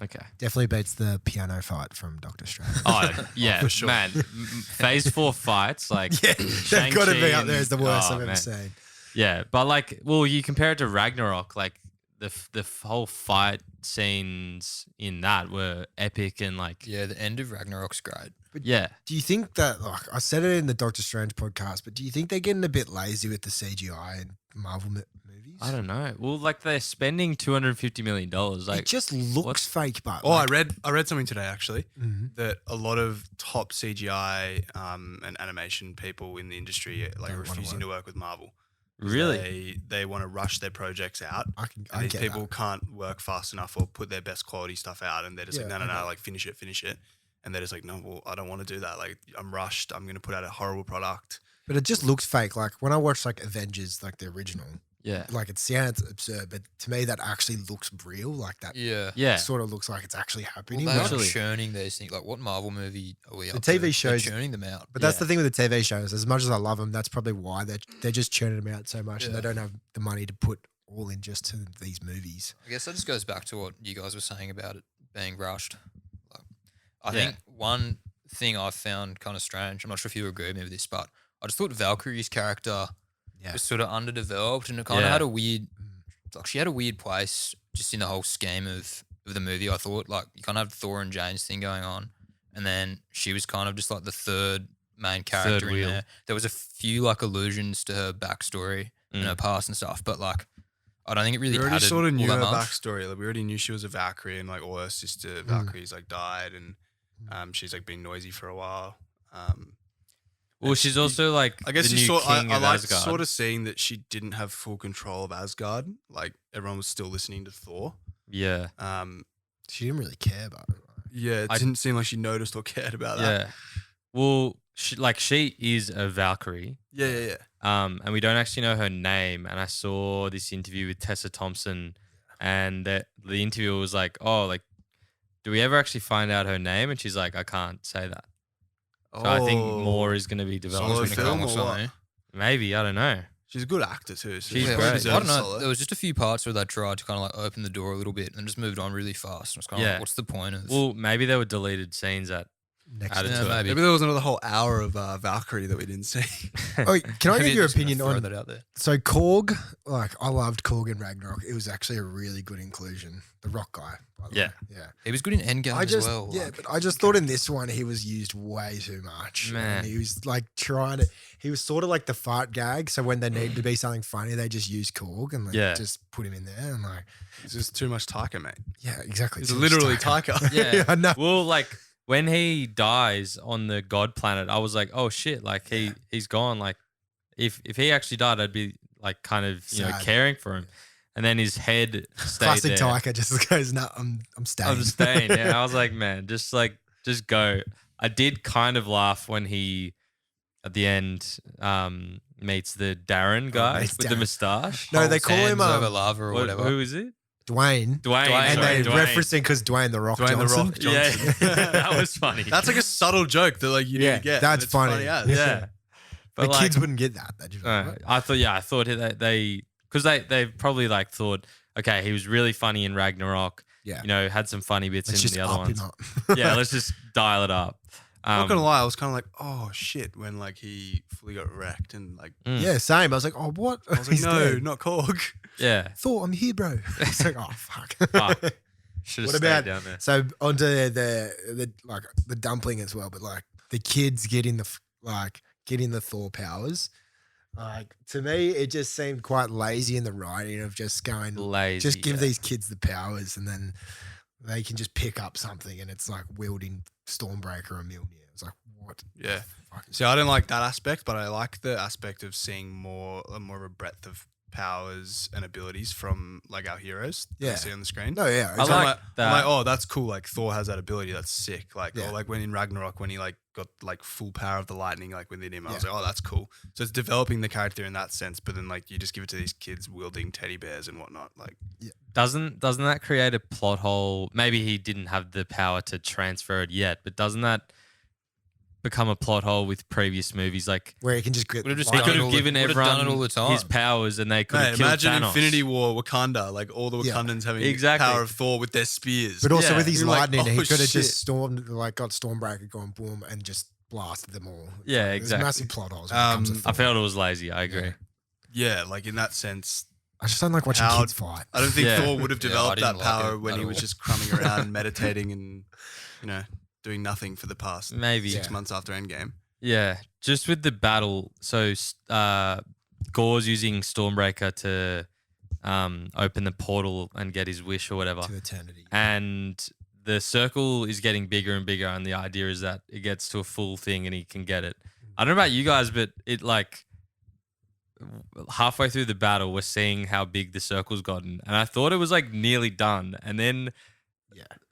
Okay. Definitely beats the piano fight from Doctor Strange. Oh yeah, for sure. man. Phase 4 fights like yeah, they've got to be up there as the worst Oh, I've ever man. seen. Yeah, but like, well, you compare it to Ragnarok, like the whole fight scenes in that were epic and like yeah, the end of Ragnarok's great. yeah. Do you think that, like, I said it in the Doctor Strange podcast, but do you think they're getting a bit lazy with the CGI in Marvel movies? I don't know. Well, like they're spending $250 million. Like it just looks what's- fake, but Oh, like, I read something today actually Mhm. that a lot of top CGI and animation people in the industry like Don't are wanna refusing work. to work with Marvel. really. They want to rush their projects out. I And these get people that. can't work fast enough or put their best quality stuff out, and they're just Yeah, like, no, I get like finish it, and they're just like, no, well, I don't want to do that. Like, I'm rushed. I'm going to put out a horrible product. But it just looks fake. Like when I watch like Avengers, like the original, Yeah. like it sounds absurd, but to me that actually looks real. Like that Yeah. Yeah. sort of looks like it's actually happening. Well, they Actually- are churning these things. Like, what Marvel movie are we The up to? TV They're shows- churning them out. But that's Yeah. the thing with the TV shows. As much as I love them, that's probably why they're just churning them out so much, and Yeah. they don't have the money to put all in just to these movies. I guess that just goes back to what you guys were saying about it being rushed. Like, I Yeah. think one thing I found kind of strange, I'm not sure if you agree with me with this, but I just thought Valkyrie's character Yeah. was sort of underdeveloped and it kind of Yeah. had a weird, like she had a weird place just in the whole scheme of the movie. I thought like you kind of have Thor and Jane's thing going on, and then she was kind of just like the third main character in wheel. there. There was a few like allusions to her backstory and her past and stuff, but like I don't think it really We already added sort of all knew that her much. backstory. Like, we already knew she was a Valkyrie, and like all her sister Valkyries like died, and she's like been noisy for a while. Well, she's also like I guess the you new saw. king I of liked Asgard. sort of seeing that she didn't have full control of Asgard. Like everyone was still listening to Thor. Yeah. She didn't really care about it. Yeah, it didn't seem like she noticed or cared about that. Yeah. Well, she is a Valkyrie. Yeah. And we don't actually know her name. And I saw this interview with Tessa Thompson, and the interviewer was like, "Oh, like, do we ever actually find out her name?" And she's like, "I can't say that." So I think more is going to be developed. Solo It's gonna film come or or what? something. Maybe, I don't know. She's a good actor too. So She's she great. deserves I don't know. solid. There was just a few parts where they tried to kind of like open the door a little bit and then just moved on really fast. And it's kind of Yeah. like, what's the point of? Well, maybe there were deleted scenes that Next added Yeah, to it. maybe. Maybe there was another whole hour of Valkyrie that we didn't see. Oh, can I Maybe get your just gonna opinion throw on that out there? So Korg? Like I loved Korg in Ragnarok. It was actually a really good inclusion. The rock guy. By the Yeah. way. Yeah. He was good in Endgame I just as well. yeah, like- but I just thought in this one he was used way too much. Man. And he was like trying to. He was sort of like the fart gag. So when they needed to be something funny, they just used Korg and like Yeah. just put him in there and like It's just too much Taika, mate. yeah, exactly. It's Too much literally Taika. Taika. Yeah. I know. Well, like when he dies on the God planet, I was like, oh shit, like he's gone. Like if he actually died, I'd be like kind of Sad. caring for him. And then his head stayed Classic there. Taika just goes, no, I'm staying. I'm staying. Yeah, I was like, man, just go. I did kind of laugh when he at the end meets the Darren guy meets with the Darren. moustache. No, they Holds call him hands over lava or What- whatever. Who is it? Dwayne. And they're referencing because Dwayne the Rock Dwayne Johnson. the Rock Johnson. Yeah, that was funny. That's like a subtle joke that like you need to get. That's and it's funny. as. Yeah. The kids wouldn't get that. They'd just be like, what? I thought because they probably like thought, okay, he was really funny in Ragnarok. Yeah. You know, had some funny bits Let's in just the other up him ones. up. Yeah, let's just dial it up. Not gonna lie, I was kind of like, oh shit, when like he fully got wrecked and like, Yeah, same. I was like, oh, what? I was like, no, not Korg. Yeah. Thor, I'm here, bro. It's like, oh, fuck. Should have What stayed about down there. so onto the dumpling as well, but like the kids getting the Thor powers. Like to me, it just seemed quite lazy in the writing of just going Lazy, just give yeah. these kids the powers and then they can just pick up something and it's like wielding Stormbreaker or Mjolnir. It's like what? Yeah. Fuck is See, I didn't like that aspect, but I like the aspect of seeing more of a breadth of powers and abilities from like our heroes that we see on the screen. No, yeah. I So like that. I'm like, oh, that's cool. Like Thor has that ability. That's sick. Like, Yeah. or like when in Ragnarok, when he like got like full power of the lightning, like within him, I was like, oh, that's cool. So it's developing the character in that sense. But then like you just give it to these kids wielding teddy bears and whatnot. Like, Doesn't that create a plot hole? Maybe he didn't have the power to transfer it yet, but doesn't that become a plot hole with previous movies? Like where he can just get Would've just he done could it have all given the- would've done everyone it all the time. his powers and they could have mate, killed imagine Thanos. Infinity War, Wakanda, like all the Yeah. Wakandans having Exactly. power of Thor with their spears. But also Yeah. with his You're like, lightning, oh, he could have shit. just got Stormbreaker going boom and just blasted them all. Yeah, There's exactly. massive plot holes when it comes to I Thor. felt it was lazy. I agree. Yeah, like in that sense, I just don't like watching How- kids fight. I don't think Yeah. Thor would have Yeah, I developed didn't that like power it when at he was all. just crumbing around, meditating, and doing nothing for the past Maybe. 6 months after Endgame. Yeah, just with the battle. So Gore's using Stormbreaker to open the portal and get his wish or whatever. To eternity. And the circle is getting bigger and bigger, and the idea is that it gets to a full thing and he can get it. I don't know about you guys, but it like halfway through the battle, we're seeing how big the circle's gotten, and I thought it was like nearly done, and then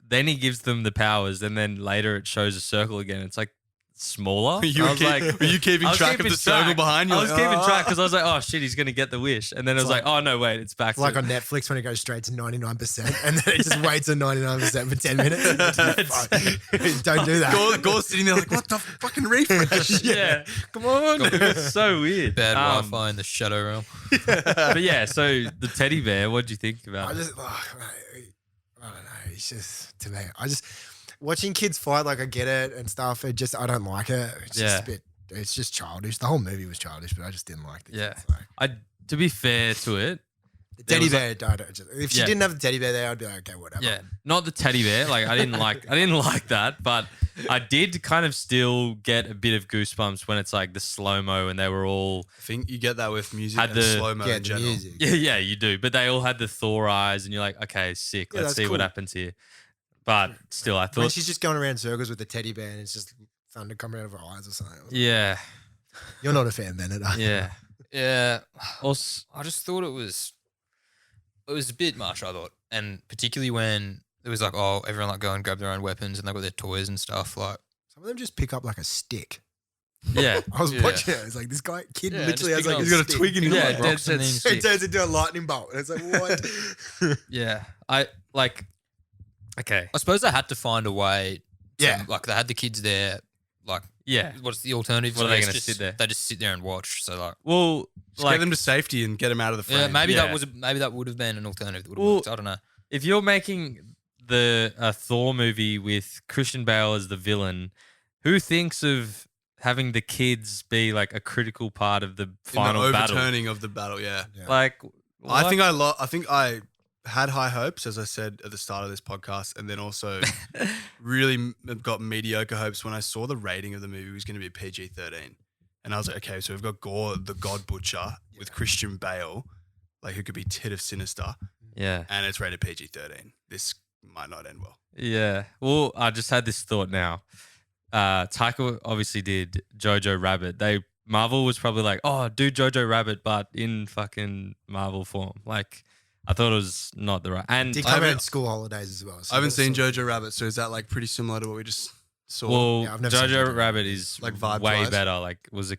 then he gives them the powers, and then later it shows a circle again. It's like smaller. Were you I was like, were you keeping I was track of keeping the circle track. behind you? I was keeping track because I was like, oh shit, he's gonna get the wish, and then it was like, oh no, wait, it's back. It's like to on Netflix when it goes straight to 99% and then it just waits at 99% for 10 minutes. Don't do that. Gore's sitting there like, what the fucking refresh? yeah, come on, it's so weird. Bad Wi-Fi in the Shadow Realm. But yeah, so the teddy bear, what do you think about I it? just, I don't know. It's just, to me, watching kids fight, like I get it and stuff. I don't like it. It's just a bit, it's just childish. The whole movie was childish, but I just didn't like the Yeah. kids. Like, To be fair to it, the there teddy was, bear, if she Yeah. didn't have the teddy bear there, I'd be like, okay, whatever. yeah, not the teddy bear. Like I didn't like that, but I did kind of still get a bit of goosebumps when it's like the slow mo and they were all I think you get that with music Had and the- slow mo Yeah, in the general. music. yeah, you do. But they all had the Thor eyes, and you're like, okay, sick. Yeah, Let's that's see what cool. happens here. But still, I When thought, she's just going around in circles with the teddy bear and it's just thunder coming out of her eyes or something. yeah, You're not a fan, Bennett. are you? yeah. Yeah. Also, I just thought it was a bit much, I thought. And particularly when it was like, oh, everyone like go and grab their own weapons and they got their toys and stuff. Like, Some of them just pick up like a stick. yeah, I was Yeah. watching it. It's like this kid Yeah, literally has just like picking a up- stick. twig in his yeah. like Dead rocks and set then stick. It turns into a lightning bolt. And it's like, what? Yeah, I like. Okay, I suppose they had to find a way. Yeah. Like they had the kids there. Like, yeah. what's the alternative? What are they It's gonna just- sit there? They just sit there and watch. So like, Well, Just like get them to safety and get them out of the frame. yeah, maybe Yeah. that would have been an alternative. That would have Well, worked. I don't know. if you're making a Thor movie with Christian Bale as the villain, who thinks of having the kids be like a critical part of the In final the battle? overturning of the battle, yeah. Like, I what? think I had high hopes, as I said at the start of this podcast, and then also really got mediocre hopes when I saw the rating of the movie was going to be PG-13. And I was like, okay, so we've got Gore, the God Butcher, with Christian Bale, like who could be tit of sinister, Yeah. and it's rated PG-13. This might not end well. Yeah. Well, I just had this thought now. Taika obviously did Jojo Rabbit. Marvel was probably like, oh, do Jojo Rabbit, but in fucking Marvel form. Like, I thought it was not the right. And Did I come out haven't- in school holidays as well. so I haven't that's seen sort of- Jojo Rabbit, so is that like pretty similar to what we just saw? well, Yeah, I've never seen Jojo Jojo Rabbit is Like way vibe-wise? better. Like, was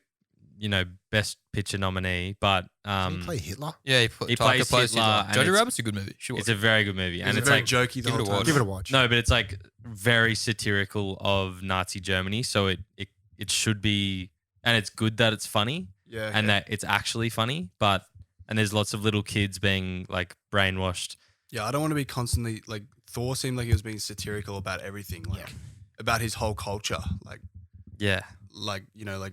Best Picture nominee, but Did he play Hitler? Yeah, he plays plays Hitler, and Jojo it's- Rabbit's a good movie. Sure. it's a very good movie, and It's it's very like jokey. The give it whole a watch. time. Give it a watch. no, but it's like very satirical of Nazi Germany. So it should be, and it's good that it's funny Yeah, and that it's actually funny. And there's lots of little kids being like brainwashed. yeah. I don't want to be constantly like Thor seemed like he was being satirical about everything, like about his whole culture, Yeah, like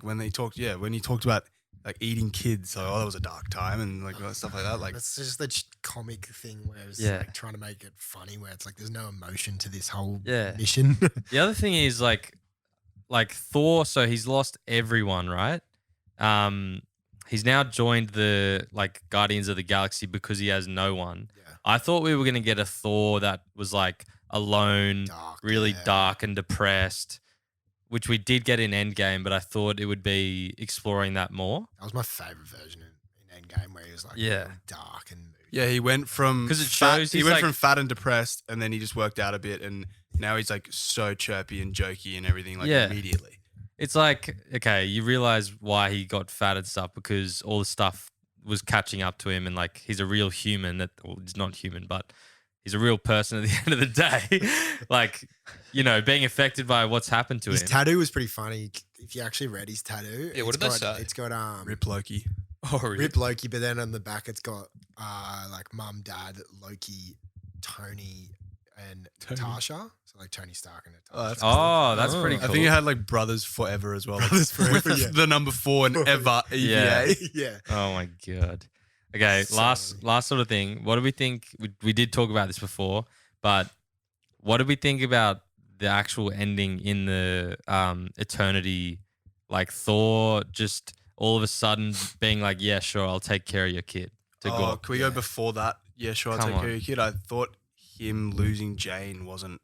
when he talked about like eating kids, like, oh, that was a dark time and like stuff like that. Like That's just the comic thing where it's Yeah. like trying to make it funny, where it's like there's no emotion to this whole Yeah. mission. The other thing is like Thor. So he's lost everyone, right? He's now joined the like Guardians of the Galaxy because he has no one. Yeah. I thought we were gonna get a Thor that was like alone, Dark, really yeah. dark and depressed, which we did get in Endgame. But I thought it would be exploring that more. That was my favorite version in Endgame, where he was like Yeah. really dark and moody. yeah, he went from 'Cause it fat- shows he he's went like- from fat and depressed, and then he just worked out a bit, and now he's like so chirpy and jokey and everything like Yeah. immediately. It's like, okay, you realize why he got fat and stuff because all the stuff was catching up to him, and like he's a real human. He's not human, but he's a real person at the end of the day. Like, being affected by what's happened to His him. tattoo was pretty funny. If you actually read his tattoo, Yeah, what it's did they got- say? It's got Rip Loki. Oh, really? Rip Loki, but then on the back it's got like mum, dad, Loki, Tony, and Natasha. So like Tony Stark and Natasha. Oh, that's Oh, that's pretty I cool. think it had like Brothers Forever as well. Like, Brothers Forever, with yeah. the number 4 and ever Yeah. EVA. yeah. Oh my god. Okay, So last sort of thing. What do we think? We did talk about this before, but what do we think about the actual ending in the Eternity? Like Thor just all of a sudden being like, "Yeah, sure, I'll take care of your kid." To Oh, go. can we go before that? Yeah, sure. I'll Come take on. care of your kid. I thought him losing Jane wasn't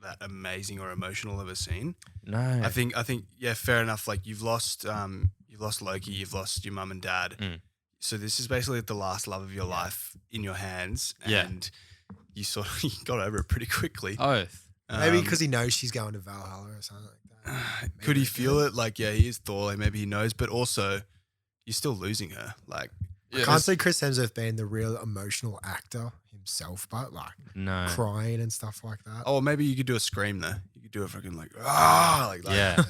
that amazing or emotional of a scene. No. I think yeah, fair enough. Like you've lost Loki, you've lost your mum and dad. Mm. So this is basically the last love of your life in your hands, Yeah. and you sort of you got over it pretty quickly. Oath. Maybe Um, because he knows she's going to Valhalla or something like that. could he feel it? Like, yeah, he is Thor. Like maybe he knows, but also you're still losing her. Like, I can't see Chris Hemsworth being the real emotional actor himself, but like No. crying and stuff like that. oh, maybe you could do a scream there. You could do a fucking like like that. Yeah.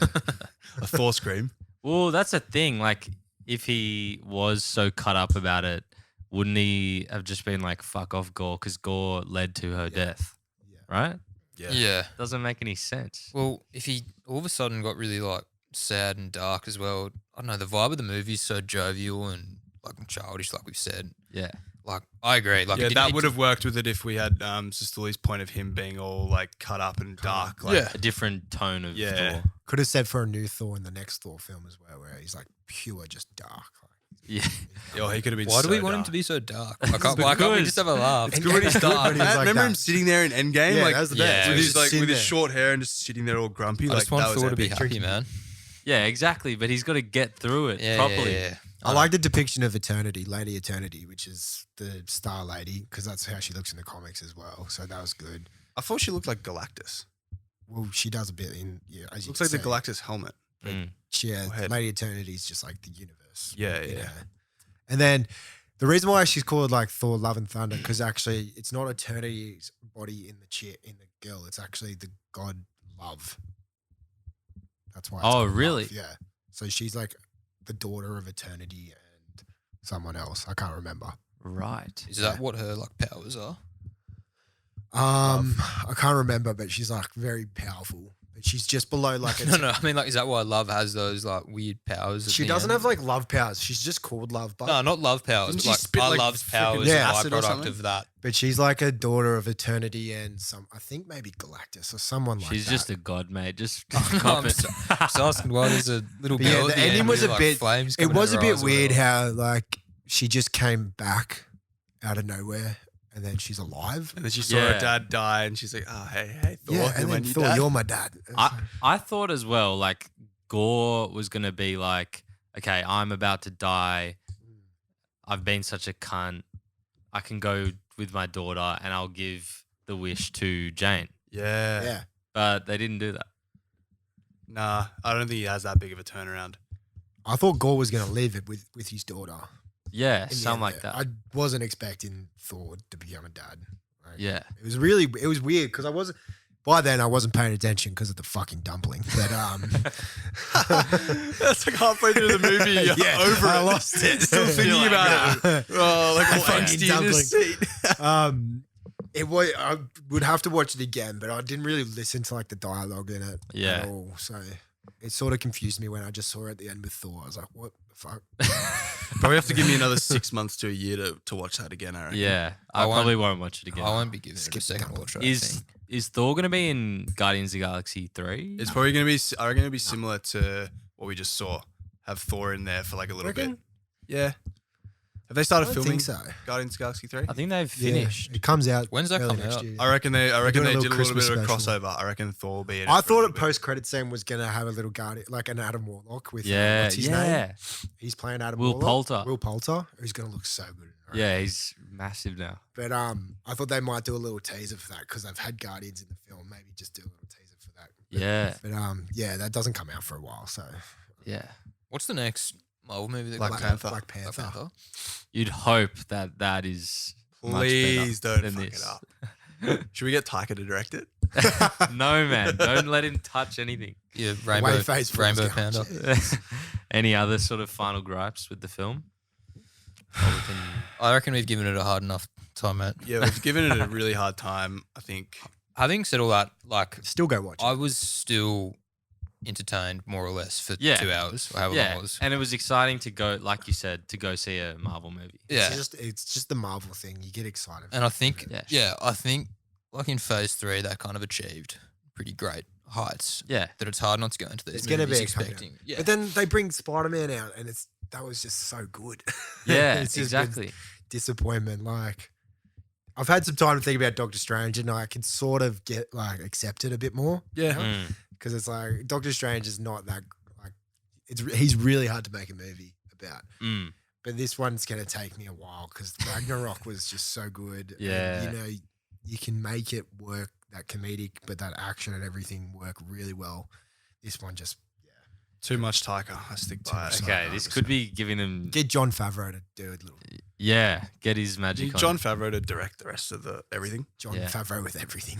A Thor scream. Well, that's the thing. Like, if he was so cut up about it, wouldn't he have just been like, "Fuck off, Gore," because Gore led to her death, Yeah. right? Yeah. Yeah. Doesn't make any sense. Well, if he all of a sudden got really like sad and dark as well, I don't know, the vibe of the movie is so jovial and like childish, like we've said. Yeah. Like I agree. Like Yeah, it that didn't- would have worked with it if we had Cistulli's point of him being all like cut up and dark. Like, Yeah. A different tone of Yeah. Thor. Could have said for a new Thor in the next Thor film as well, where he's like pure, just dark. Yeah. Oh, he could have been. Why do we so want him dark. to be so dark? Why can't we just have a laugh? It's good when he's dark. When he was like Remember him that. sitting there in Endgame, Yeah, like that was the Yeah. best. with He was his just like sitting with his there. short hair and just sitting there all grumpy. I Like just want that was Thor to be epic. happy, man. Yeah, exactly. But he's got to get through it Yeah, properly. yeah. I like the depiction of Eternity, Lady Eternity, which is the Star Lady, because that's how she looks in the comics as well. So that was good. I thought she looked like Galactus. Well, she does a bit in, yeah, as you Looks can like the see. Galactus helmet. Mm. Yeah, Go ahead. Lady Eternity is just like the universe. Yeah, yeah. And then the reason why she's called like Thor Love and Thunder, because actually it's not Eternity's body in the girl, it's actually the god Love. That's why. It's Oh, called Love, really? Yeah. So she's like the daughter of Eternity and someone else. I can't remember. Right. Is that what her like powers are? I can't remember, but she's like very powerful. But she's just below like a No. I mean, like, is that why Love has those like weird powers? at She the doesn't end? have like love powers. She's just called Love, but No, not love powers. Didn't But she like spit, our like, Love's frickin' powers Yeah. are a acid or byproduct something? of that. but she's like a daughter of Eternity and I think maybe Galactus or someone like She's that. just a god, mate. Just No, cop I'm it. just asking why there's a little But yeah, girl the at the ending end was with, a like, bit- flames It coming was out a her bit eyes or weird whatever. how like she just came back out of nowhere and then she's alive. And then she saw Yeah. her dad die, and she's like, "Oh, hey, Thor, Yeah, who and then went you Thor, dad?" you're my dad. I thought as well, like Gore was gonna be like, okay, I'm about to die. I've been such a cunt. I can go with my daughter and I'll give the wish to Jane. Yeah. Yeah. But they didn't do that. Nah, I don't think he has that big of a turnaround. I thought Gore was going to live it with his daughter. Yeah, in the something end like there. that. I wasn't expecting Thor to become a dad. Like, Yeah. it was weird because by then I wasn't paying attention because of the fucking dumpling. But That's like halfway through the movie. You're over I it. lost it. Still thinking about it. Oh, like Fucking fucking dumpling. dumpling. It was. I would have to watch it again, but I didn't really listen to like the dialogue in it at all. So it sort of confused me when I just saw it at the end with Thor. I was like, what the fuck? Probably have to give me another 6 months to a year to watch that again, I reckon. Yeah, I probably won't watch it again. I won't be giving it a second watch. Is Thor going to be in Guardians of the Galaxy 3? It's probably going to be, I reckon it'll be similar to what we just saw. Have Thor in there for like a little bit. Yeah. Have they started I don't filming think so. Guardians of the Galaxy 3? I think they've finished. It comes out. When's that early coming next out? year. I reckon they doing a did a little little bit Christmas of a special. crossover. I reckon Thor will be in it. I for a thought little a bit. post-credit scene was going to have a little guardian, like an Adam Warlock with Yeah, what's his name? He's playing Adam Will Warlock. Poulter. Will Poulter, who's going to look so good. in it. Yeah, he's massive now. But I thought they might do a little teaser for that because they've had Guardians in the film. Maybe just do a little teaser for that. Yeah. But yeah, that doesn't come out for a while. So Yeah. What's the next Marvel movie that Black comes Panther. out? Black Panther. You'd hope that is Please much better don't than fuck this. it up. Should we get Taika to direct it? No, man. Don't let him touch anything. Yeah, face for Rainbow his Panda. couch. Any other sort of final gripes with the film? Or we can- I reckon we've given it a hard enough time, mate. Yeah, we've given it a really hard time, I think. Having said all that, like Still go watch it. I was still entertained more or less for Yeah. 2 hours, or however long yeah, it was. and it was exciting to go, like you said, to go see a Marvel movie. Yeah, It's just the Marvel thing. You get excited. and I think, Yeah. I think like in Phase 3, that kind of achieved pretty great heights. Yeah. That it's hard not to go into these It's going to movies be a expecting. Yeah, But then they bring Spider-Man out and that was just so good. Yeah, It's just been exactly. disappointment. Like I've had some time to think about Doctor Strange and I can sort of get like accept it a bit more. Yeah. Mm. Because it's like Doctor Strange is not that like he's really hard to make a movie about. Mm. But this one's gonna take me a while because Ragnarok was just so good. Yeah. And, you can make it work, that comedic, but that action and everything work really well. This one just Too much Taika. I stick by it. Okay, this could be giving him. get John Favreau to do a little Yeah, get his magic on. John Favreau to direct the rest of the everything. Yeah. Favreau with everything.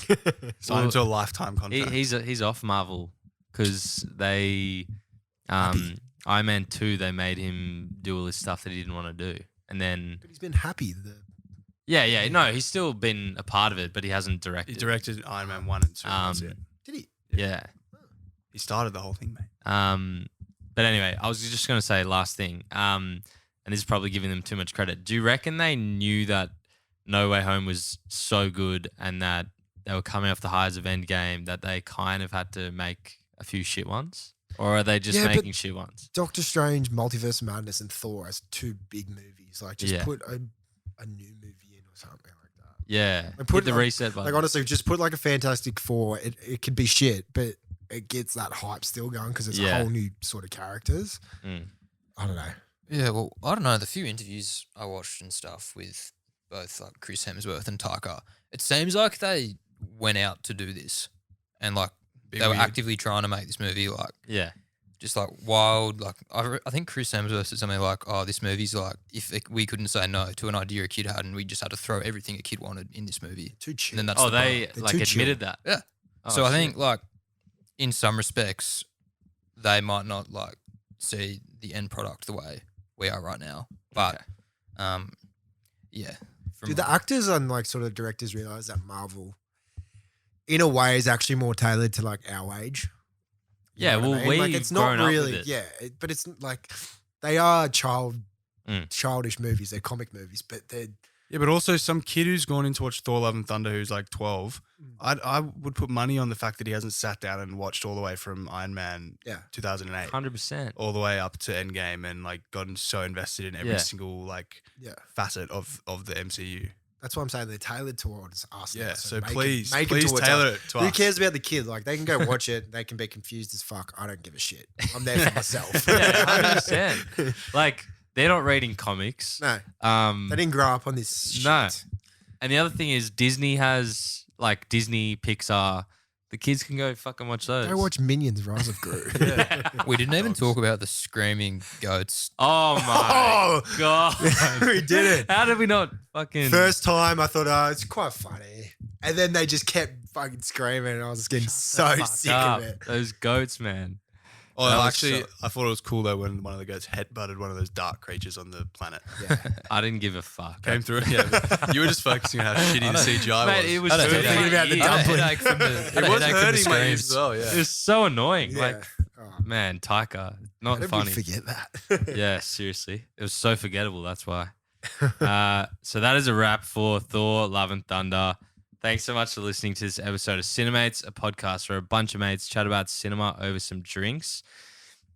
Sign him to a lifetime contract. He's off Marvel because they, Iron Man 2, they made him do all this stuff that he didn't want to do, and then But he's been happy. no, he's still been a part of it, but he hasn't He directed. directed Iron Man 1 and 2. That's it. Did he? Yeah. He started the whole thing, mate. But anyway, I was just going to say last thing, and this is probably giving them too much credit. Do you reckon they knew that No Way Home was so good and that they were coming off the highs of Endgame that they kind of had to make a few shit ones? Or are they just Yeah, but- making shit ones? Doctor Strange, Multiverse of Madness, and Thor as 2 big movies. Like just Yeah. put a new movie in or something like that. Yeah. Like, put Hit the like- reset button. Like honestly, just put like a Fantastic Four. It could be shit, but it gets that hype still going because it's Yeah. a whole new sort of characters. Mm. I don't know. Yeah, well, I don't know. The few interviews I watched and stuff with both like Chris Hemsworth and Taika, it seems like they went out to do this and like Be they were weird. actively trying to make this movie like Yeah. just like wild. Like I think Chris Hemsworth said something like, "Oh, this movie's like if we couldn't say no to an idea a kid had, and we just had to throw everything a kid wanted in this movie." Too chill. And then that's Oh, the they product. They're like too chill. admitted that. Yeah. Oh, So I shit. think like in some respects they might not like see the end product the way we are right now, but yeah. From Do the actors and like sort of directors realize that Marvel, in a way, is actually more tailored to like our age? You Yeah, know what well, I mean? like we've it's not grown up with really, it. yeah, but it's like they are Mm. childish movies. They're comic movies, but they're Yeah, but also some kid who's gone in to watch Thor: Love and Thunder who's like 12. I would put money on the fact that he hasn't sat down and watched all the way from Iron Man 2008 100%. all the way up to Endgame and like gotten so invested in every Yeah. single like yeah. facet of the MCU. That's what I'm saying. They're tailored towards us. now, Yeah, so make please it tailor towards it to Who us. cares about the kid? Like they can go watch it. They can be confused as fuck. I don't give a shit. I'm there for myself. Yeah, 100%. Like, they're not reading comics. No, Um, they didn't grow up on this shit. No. And the other thing is Disney has, like Disney, Pixar, The kids can go fucking watch those. Go watch Minions: Rise of Gru. We didn't even talk about the screaming goats. Oh my god, We did it. How did we not fucking? First time I thought, oh, it's quite funny. And then they just kept fucking screaming and I was just getting so sick of it. Those goats, man. Oh, That was actually, I thought it was cool though when one of the goats headbutted one of those dark creatures on the planet. Yeah. I didn't give a fuck. Came through. Yeah, but you were just focusing on how shitty the CGI Mate, was. it was I don't know, hurting thinking my about the ears. dumpling. Headache from the, It was hurting my ears as well. Yeah. It was so annoying. Yeah. Like, Oh, man, Taika, not how did funny. we forget that? Yeah, seriously. It was so forgettable. That's why. So that is a wrap for Thor, Love and Thunder. Thanks so much for listening to this episode of Cinemates, a podcast where a bunch of mates chat about cinema over some drinks.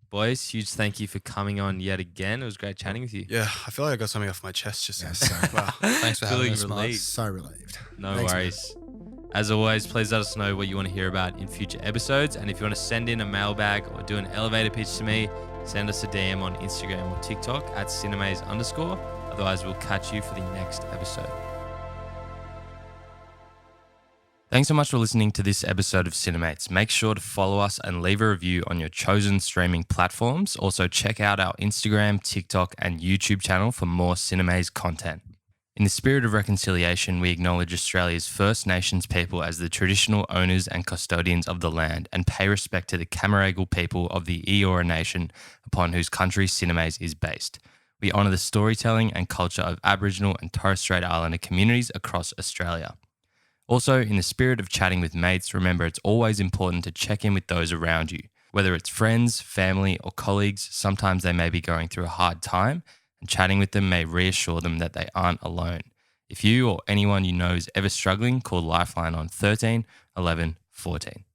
Boys, huge thank you for coming on yet again. It was great chatting with you. Yeah, I feel like I got something off my chest just Yeah, now. so, Wow. Thanks for having Feeling us, Mark. relieved. so relieved. No Thanks, worries. As always, please let us know what you want to hear about in future episodes. And if you want to send in a mailbag or do an elevator pitch to me, send us a DM on Instagram or TikTok at cinemaze_. Otherwise, we'll catch you for the next episode. Thanks so much for listening to this episode of Cinemates. Make sure to follow us and leave a review on your chosen streaming platforms. Also, check out our Instagram, TikTok, and YouTube channel for more Cinemaze content. In the spirit of reconciliation, we acknowledge Australia's First Nations people as the traditional owners and custodians of the land and pay respect to the Cammeraygal people of the Eora Nation upon whose country Cinemaze is based. We honour the storytelling and culture of Aboriginal and Torres Strait Islander communities across Australia. Also, in the spirit of chatting with mates, remember it's always important to check in with those around you. Whether it's friends, family, or colleagues, sometimes they may be going through a hard time, and chatting with them may reassure them that they aren't alone. If you or anyone you know is ever struggling, call Lifeline on 13 11 14.